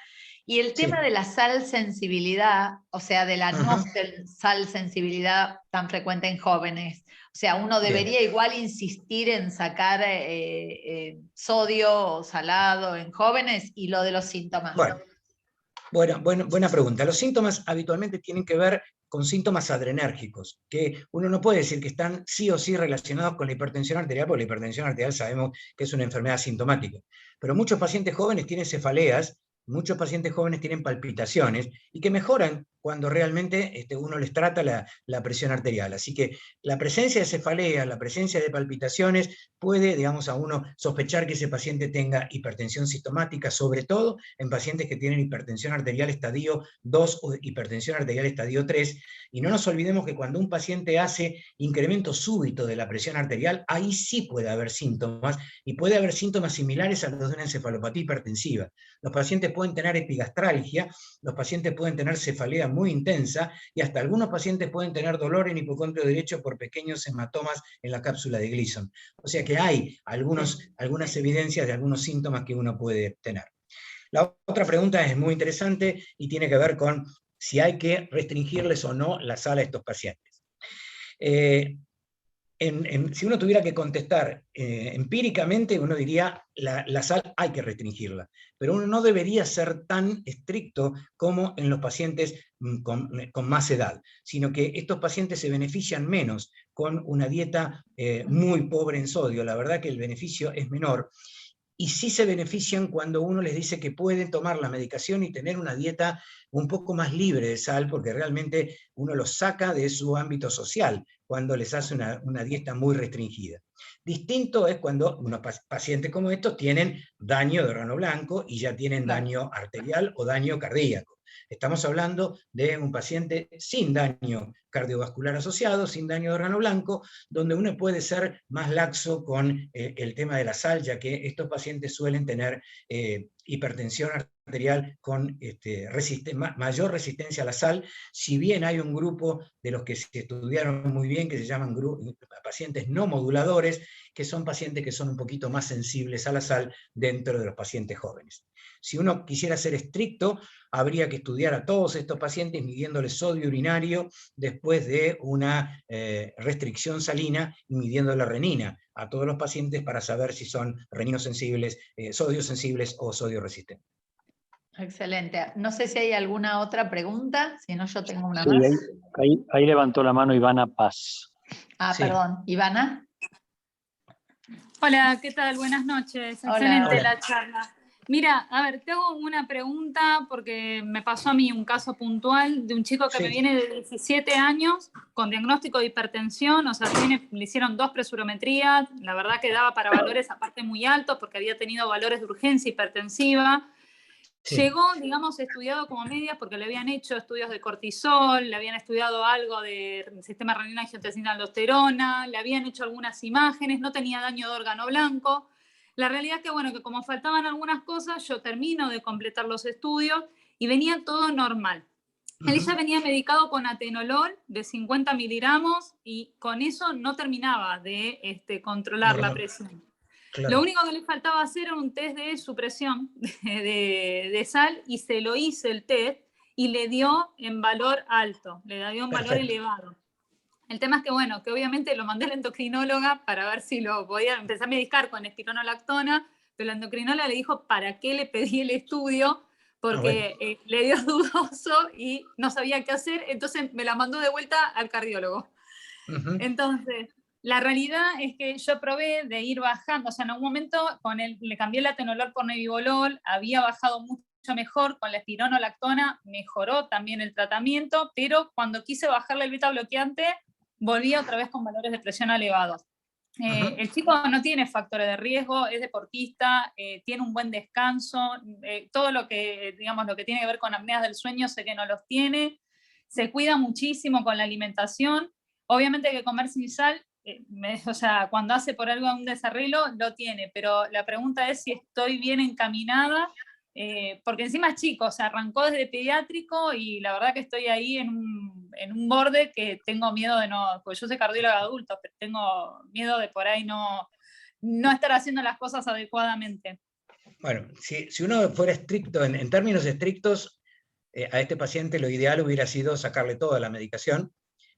Y el tema sí. de la sal sensibilidad, o sea, de la no Ajá. sal sensibilidad tan frecuente en jóvenes. O sea, uno Bien. debería igual insistir en sacar sodio o salado en jóvenes y lo de los síntomas. Buena pregunta. Los síntomas habitualmente tienen que ver con síntomas adrenérgicos, que uno no puede decir que están sí o sí relacionados con la hipertensión arterial, porque la hipertensión arterial sabemos que es una enfermedad sintomática. Pero muchos pacientes jóvenes tienen cefaleas, muchos pacientes jóvenes tienen palpitaciones, y que mejoran cuando realmente uno les trata la presión arterial. Así que la presencia de cefalea, la presencia de palpitaciones, puede, digamos, a uno sospechar que ese paciente tenga hipertensión sistemática, sobre todo en pacientes que tienen hipertensión arterial estadio 2 o hipertensión arterial estadio 3, y no nos olvidemos que cuando un paciente hace incremento súbito de la presión arterial, ahí sí puede haber síntomas, y puede haber síntomas similares a los de una encefalopatía hipertensiva. Los pacientes pueden tener epigastralgia, los pacientes pueden tener cefalea muy intensa, y hasta algunos pacientes pueden tener dolor en hipocondrio derecho por pequeños hematomas en la cápsula de Gleason. O sea que hay algunas evidencias de algunos síntomas que uno puede tener. La otra pregunta es muy interesante y tiene que ver con si hay que restringirles o no la sal a estos pacientes. Si uno tuviera que contestar empíricamente, uno diría la sal hay que restringirla, pero uno no debería ser tan estricto como en los pacientes con más edad, sino que estos pacientes se benefician menos con una dieta muy pobre en sodio. La verdad que el beneficio es menor. Y sí se benefician cuando uno les dice que pueden tomar la medicación y tener una dieta un poco más libre de sal, porque realmente uno los saca de su ámbito social cuando les hace una dieta muy restringida. Distinto es cuando unos pacientes como estos tienen daño de órgano blanco y ya tienen daño arterial o daño cardíaco. Estamos hablando de un paciente sin daño cardiovascular asociado, sin daño de órgano blanco, donde uno puede ser más laxo con el tema de la sal, ya que estos pacientes suelen tener hipertensión arterial con mayor resistencia a la sal, si bien hay un grupo de los que se estudiaron muy bien, que se llaman pacientes no moduladores, que son pacientes que son un poquito más sensibles a la sal dentro de los pacientes jóvenes. Si uno quisiera ser estricto, habría que estudiar a todos estos pacientes midiéndoles sodio urinario después de una restricción salina y midiendo la renina a todos los pacientes para saber si son reninosensibles, sodio sensibles o sodio resistentes. Excelente. No sé si hay alguna otra pregunta, si no yo tengo una Sí, más. ahí levantó la mano Ivana Paz. Sí. Perdón. Ivana. Hola, ¿qué tal? Buenas noches. Hola. Excelente Hola. la charla. Mira, a ver, te hago una pregunta porque me pasó a mí un caso puntual de un chico que me viene de 17 años con diagnóstico de hipertensión, o sea, le hicieron 2 presurometrías, la verdad que daba para valores aparte muy altos porque había tenido valores de urgencia hipertensiva. Llegó, digamos, estudiado como media porque le habían hecho estudios de cortisol, le habían estudiado algo del sistema renina, angiotensina, aldosterona, le habían hecho algunas imágenes, no tenía daño de órgano blanco. La realidad es que, bueno, que como faltaban algunas cosas, yo termino de completar los estudios y venía todo normal. Él ya venía medicado con atenolol de 50 miligramos y con eso no terminaba de controlar la presión. Claro. Lo único que le faltaba hacer era un test de supresión de sal y se lo hice el test y le dio en valor alto, le dio en valor elevado. El tema es que, bueno, que obviamente lo mandé a la endocrinóloga para ver si lo podía empezar a medicar con espironolactona, pero la endocrinóloga le dijo para qué le pedí el estudio, porque le dio dudoso y no sabía qué hacer, entonces me la mandó de vuelta al cardiólogo. Entonces, la realidad es que yo probé de ir bajando, o sea, en algún momento le cambié el atenolol por nebivolol, había bajado mucho mejor, con la espironolactona mejoró también el tratamiento, pero cuando quise bajarle el beta bloqueante, volvía otra vez con valores de presión elevados. El chico no tiene factores de riesgo, es deportista, tiene un buen descanso, todo lo que, digamos, lo que tiene que ver con apneas del sueño sé que no los tiene, se cuida muchísimo con la alimentación, obviamente hay que comer sin sal, o sea, cuando hace por algo un desarreglo lo tiene, pero la pregunta es si estoy bien encaminada, porque encima es chico, o sea, arrancó desde pediátrico y la verdad que estoy ahí en un borde que tengo miedo de no, porque yo soy cardióloga de adultos, pero tengo miedo de por ahí no estar haciendo las cosas adecuadamente. Bueno, si uno fuera estricto, en términos estrictos, a este paciente lo ideal hubiera sido sacarle toda la medicación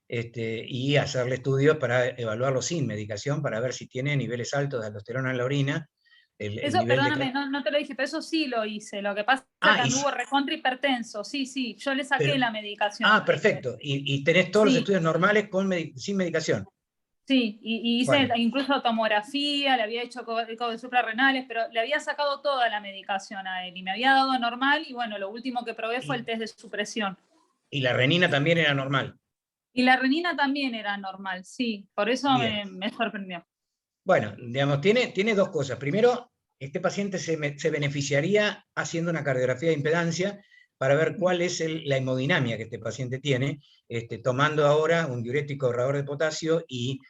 y hacerle estudios para evaluarlo sin medicación, para ver si tiene niveles altos de aldosterona en la orina. Eso, perdóname, no te lo dije, pero eso sí lo hice. Lo que pasa es que anduvo recontra hipertenso. Sí, yo le saqué la medicación. Perfecto. Y tenés todos los estudios normales sin medicación. Sí, y hice incluso tomografía, le había hecho eco de suprarrenales, pero le había sacado toda la medicación a él y me había dado normal y bueno, lo último que probé fue el test de supresión. ¿Y la renina también era normal? Y la renina también era normal, sí, por eso me sorprendió. Bueno, digamos, tiene dos cosas. Primero, este paciente se beneficiaría haciendo una cardiografía de impedancia para ver cuál es la hemodinamia que este paciente tiene, tomando ahora un diurético ahorrador de potasio y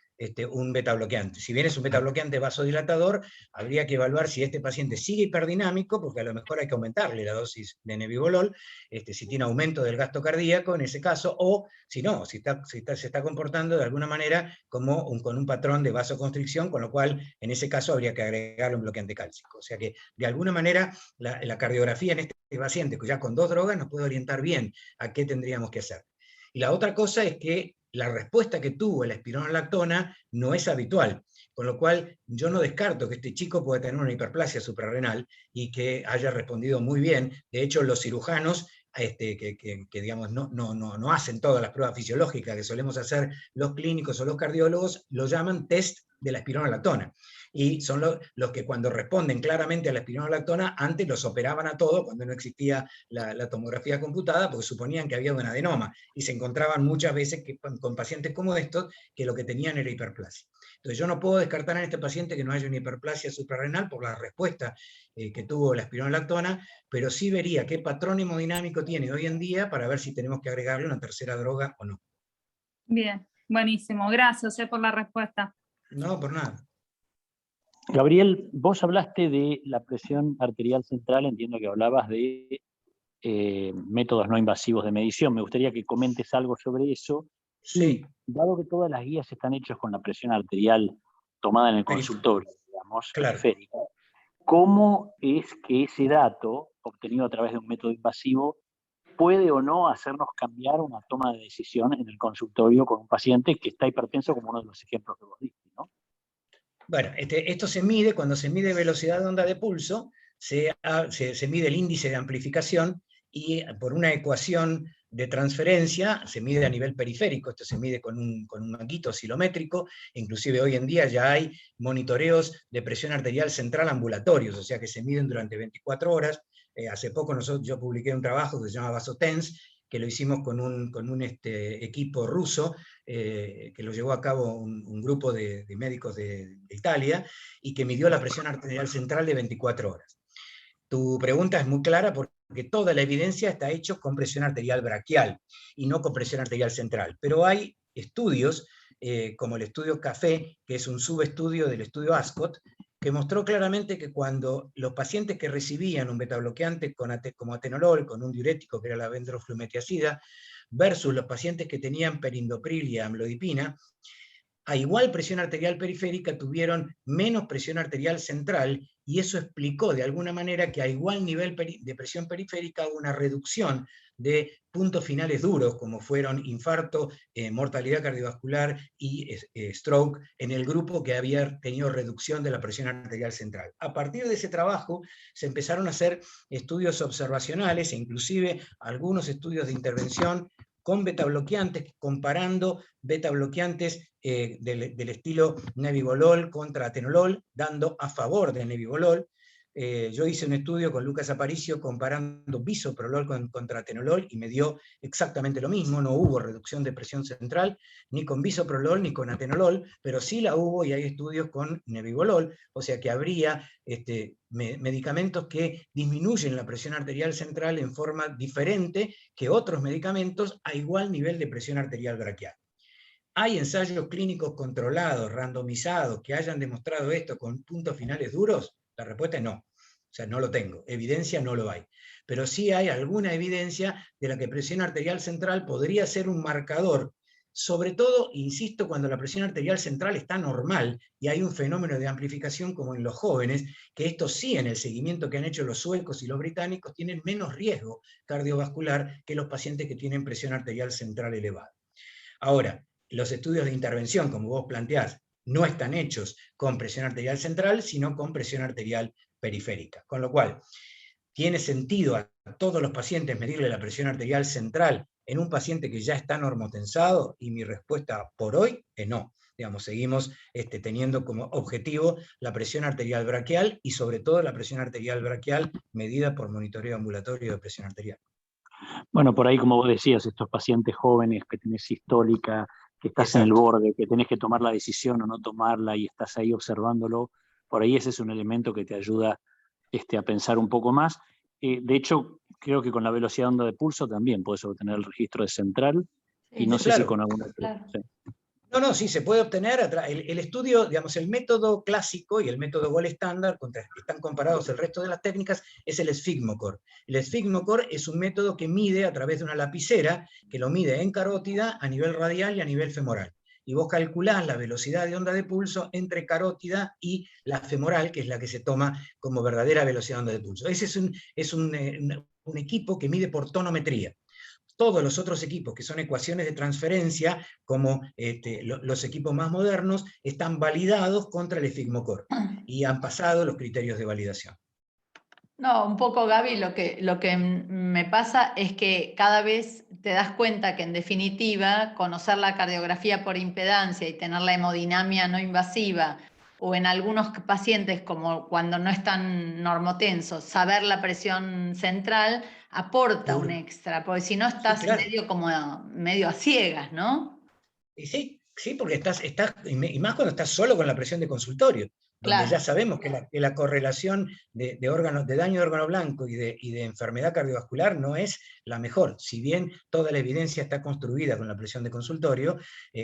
un beta bloqueante. Si bien es un beta bloqueante vasodilatador, habría que evaluar si este paciente sigue hiperdinámico, porque a lo mejor hay que aumentarle la dosis de nebivolol, si tiene aumento del gasto cardíaco en ese caso, o si no, se está comportando de alguna manera como con un patrón de vasoconstricción, con lo cual en ese caso habría que agregarle un bloqueante cálcico. O sea que de alguna manera la cardiografía en este paciente, que ya con 2 drogas, nos puede orientar bien a qué tendríamos que hacer. Y la otra cosa es que la respuesta que tuvo la espironolactona no es habitual, con lo cual yo no descarto que este chico pueda tener una hiperplasia suprarrenal y que haya respondido muy bien. De hecho, los cirujanos que digamos, no hacen todas las pruebas fisiológicas que solemos hacer los clínicos o los cardiólogos, lo llaman test de la espironolactona. Y son los que cuando responden claramente a la espironolactona, antes los operaban a todos cuando no existía la tomografía computada, porque suponían que había un adenoma, y se encontraban muchas veces con pacientes como estos, que lo que tenían era hiperplasia. Entonces yo no puedo descartar en este paciente que no haya una hiperplasia suprarrenal por la respuesta que tuvo la espironolactona, pero sí vería qué patrón hemodinámico tiene hoy en día para ver si tenemos que agregarle una tercera droga o no. Bien, buenísimo. Gracias por la respuesta. No, por nada. Gabriel, vos hablaste de la presión arterial central, entiendo que hablabas de métodos no invasivos de medición. Me gustaría que comentes algo sobre eso. Sí. Y, dado que todas las guías están hechas con la presión arterial tomada en el consultorio, digamos, periférica, ¿cómo es que ese dato, obtenido a través de un método invasivo, puede o no hacernos cambiar una toma de decisión en el consultorio con un paciente que está hipertenso, como uno de los ejemplos que vos diste, ¿no? Bueno, esto se mide, cuando se mide velocidad de onda de pulso, se mide el índice de amplificación y por una ecuación de transferencia se mide a nivel periférico, esto se mide con un manguito oscilométrico, inclusive hoy en día ya hay monitoreos de presión arterial central ambulatorios, o sea que se miden durante 24 horas. Hace poco yo publiqué un trabajo que se llama Vasotens, que lo hicimos con un equipo ruso, que lo llevó a cabo un grupo de médicos de Italia, y que midió la presión arterial central de 24 horas. Tu pregunta es muy clara porque toda la evidencia está hecha con presión arterial braquial y no con presión arterial central. Pero hay estudios, como el estudio CAFE, que es un subestudio del estudio ASCOT, que mostró claramente que cuando los pacientes que recibían un betabloqueante como atenolol, con un diurético que era la bendroflumethiazida, versus los pacientes que tenían perindopril y amlodipina, a igual presión arterial periférica tuvieron menos presión arterial central y eso explicó de alguna manera que a igual nivel de presión periférica hubo una reducción de puntos finales duros, como fueron infarto, mortalidad cardiovascular y stroke, en el grupo que había tenido reducción de la presión arterial central. A partir de ese trabajo se empezaron a hacer estudios observacionales e inclusive algunos estudios de intervención con betabloqueantes, comparando betabloqueantes del estilo nebivolol contra atenolol, dando a favor del nebivolol. Yo hice un estudio con Lucas Aparicio comparando bisoprolol contra atenolol y me dio exactamente lo mismo, no hubo reducción de presión central ni con bisoprolol ni con atenolol, pero sí la hubo y hay estudios con nebivolol, o sea que habría medicamentos que disminuyen la presión arterial central en forma diferente que otros medicamentos a igual nivel de presión arterial braquial. ¿Hay ensayos clínicos controlados, randomizados, que hayan demostrado esto con puntos finales duros? La respuesta es no. O sea, no lo tengo. Evidencia no lo hay. Pero sí hay alguna evidencia de la que presión arterial central podría ser un marcador, sobre todo, insisto, cuando la presión arterial central está normal y hay un fenómeno de amplificación como en los jóvenes, que estos sí, en el seguimiento que han hecho los suecos y los británicos, tienen menos riesgo cardiovascular que los pacientes que tienen presión arterial central elevada. Ahora, los estudios de intervención, como vos planteás, no están hechos con presión arterial central, sino con presión arterial periférica. Con lo cual, ¿tiene sentido a todos los pacientes medirle la presión arterial central en un paciente que ya está normotensado? Y mi respuesta por hoy es no. Digamos, seguimos teniendo como objetivo la presión arterial braquial y sobre todo la presión arterial braquial medida por monitoreo ambulatorio de presión arterial. Bueno, por ahí, como vos decías, estos pacientes jóvenes que tenés sistólica, que estás Exacto. En el borde, que tenés que tomar la decisión o no tomarla y estás ahí observándolo, por ahí ese es un elemento que te ayuda a pensar un poco más. De hecho, creo que con la velocidad de onda de pulso también podés obtener el registro de central, y no sé si con alguna... Claro. Sí. No, sí, se puede obtener. El estudio, digamos, el método clásico y el método gold estándar, están comparados el resto de las técnicas, es el sfigmocore. El sfigmocore es un método que mide a través de una lapicera, que lo mide en carótida, a nivel radial y a nivel femoral. Y vos calculás la velocidad de onda de pulso entre carótida y la femoral, que es la que se toma como verdadera velocidad de onda de pulso. Ese es un equipo que mide por tonometría. Todos los otros equipos, que son ecuaciones de transferencia, como los equipos más modernos, están validados contra el sfigmocore y han pasado los criterios de validación. No, un poco, Gaby, lo que me pasa es que cada vez te das cuenta que, en definitiva, conocer la cardiografía por impedancia y tener la hemodinamia no invasiva, o en algunos pacientes, como cuando no están normotensos, saber la presión central, aporta un extra, porque si no estás sí, claro. medio a ciegas, ¿no? Y sí, porque estás, y más cuando estás solo con la presión de consultorio, donde claro. Ya sabemos que la correlación de daño de órgano blanco y de enfermedad cardiovascular no es la mejor. Si bien toda la evidencia está construida con la presión de consultorio,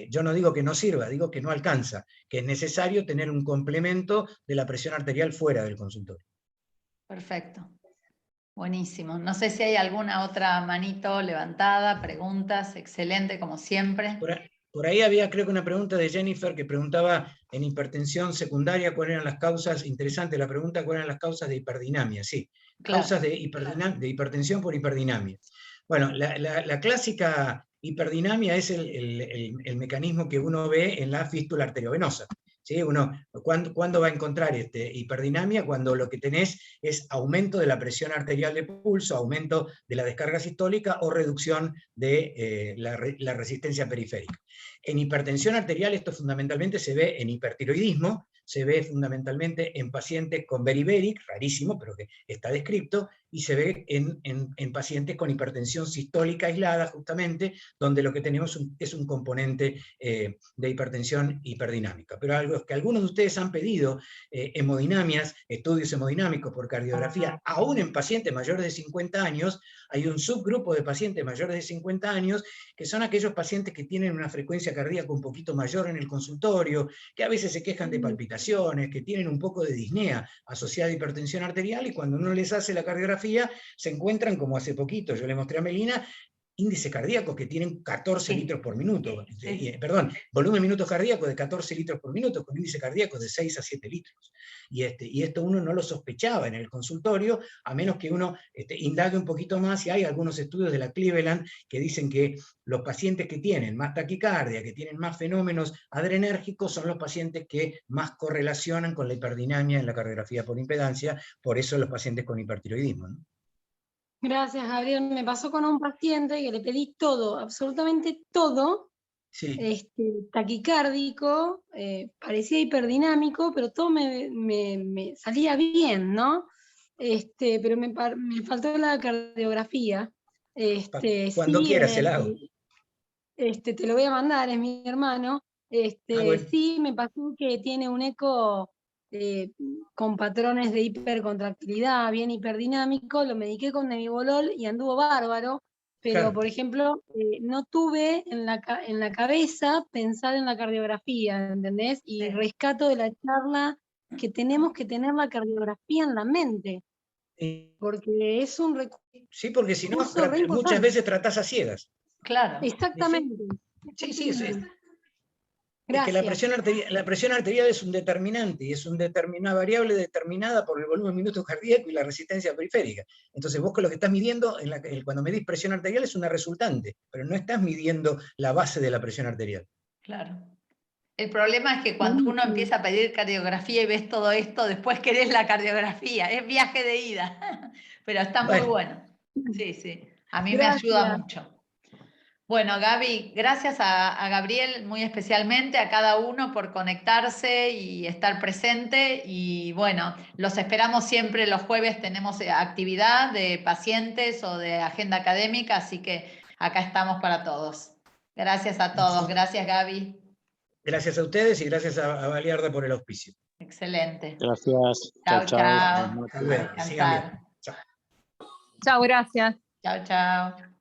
yo no digo que no sirva, digo que no alcanza, que es necesario tener un complemento de la presión arterial fuera del consultorio. Perfecto. Buenísimo. No sé si hay alguna otra manito levantada, preguntas, excelente como siempre. Por ahí había, creo que una pregunta de Jennifer que preguntaba en hipertensión secundaria cuáles eran las causas, interesante la pregunta, cuáles eran las causas de hiperdinamia, sí. Claro, causas de hipertensión por hiperdinamia. Bueno, la clásica hiperdinamia es el mecanismo que uno ve en la fístula arteriovenosa. ¿Sí? ¿Cuándo va a encontrar hiperdinamia? Cuando lo que tenés es aumento de la presión arterial de pulso, aumento de la descarga sistólica o reducción de la resistencia periférica. En hipertensión arterial esto fundamentalmente se ve en hipertiroidismo, se ve fundamentalmente en pacientes con beriberic, rarísimo, pero que está descrito, y se ve en pacientes con hipertensión sistólica aislada, justamente, donde lo que tenemos es un componente de hipertensión hiperdinámica. Pero algo que algunos de ustedes han pedido, hemodinamias, estudios hemodinámicos por cardiografía, aún en pacientes mayores de 50 años, hay un subgrupo de pacientes mayores de 50 años, que son aquellos pacientes que tienen una frecuencia cardíaca un poquito mayor en el consultorio, que a veces se quejan de palpitaciones, que tienen un poco de disnea asociada a hipertensión arterial, y cuando uno les hace la cardiografía, se encuentran, como hace poquito yo le mostré a Melina, índice cardíaco que tienen 14 litros por minuto, perdón, volumen minutos cardíacos de 14 litros por minuto, con índice cardíaco de 6 a 7 litros. Y esto uno no lo sospechaba en el consultorio, a menos que uno indague un poquito más, y hay algunos estudios de la Cleveland que dicen que los pacientes que tienen más taquicardia, que tienen más fenómenos adrenérgicos, son los pacientes que más correlacionan con la hiperdinamia en la cardiografía por impedancia, por eso los pacientes con hipertiroidismo, ¿no? Gracias, Gabriel. Me pasó con un paciente que le pedí todo, absolutamente todo, sí. Taquicárdico, parecía hiperdinamico, pero todo me salía bien, ¿no? Pero me faltó la cardiografía. Cuando sí, quieras se la hago. Te lo voy a mandar, es mi hermano. Bueno. Sí, me pasó que tiene un eco con patrones de hipercontractilidad, bien hiperdinámico, lo mediqué con Nebivolol y anduvo bárbaro, pero claro, por ejemplo, no tuve en la cabeza pensar en la cardiografía, ¿entendés? Y rescato de la charla que tenemos que tener la cardiografía en la mente, porque es un recurso. Sí, porque si no, muchas veces tratás a ciegas. Claro. Exactamente. Sí, es que la presión arterial es un determinante, y es una variable determinada por el volumen minuto cardíaco y la resistencia periférica. Entonces vos con lo que estás midiendo, cuando medís presión arterial es una resultante, pero no estás midiendo la base de la presión arterial. Claro. El problema es que cuando uno empieza a pedir cardiografía y ves todo esto, después querés la cardiografía, es viaje de ida, pero está muy bueno. Sí, sí, a mí me ayuda mucho. Bueno, Gaby, gracias a Gabriel muy especialmente, a cada uno por conectarse y estar presente. Y bueno, los esperamos siempre los jueves, tenemos actividad de pacientes o de agenda académica, así que acá estamos para todos. Gracias a todos, gracias Gaby. Gracias a ustedes y gracias a Baliarda por el auspicio. Excelente. Gracias. Chao, chao. Hasta luego. Sigan bien. Chao, gracias. Chao, chao.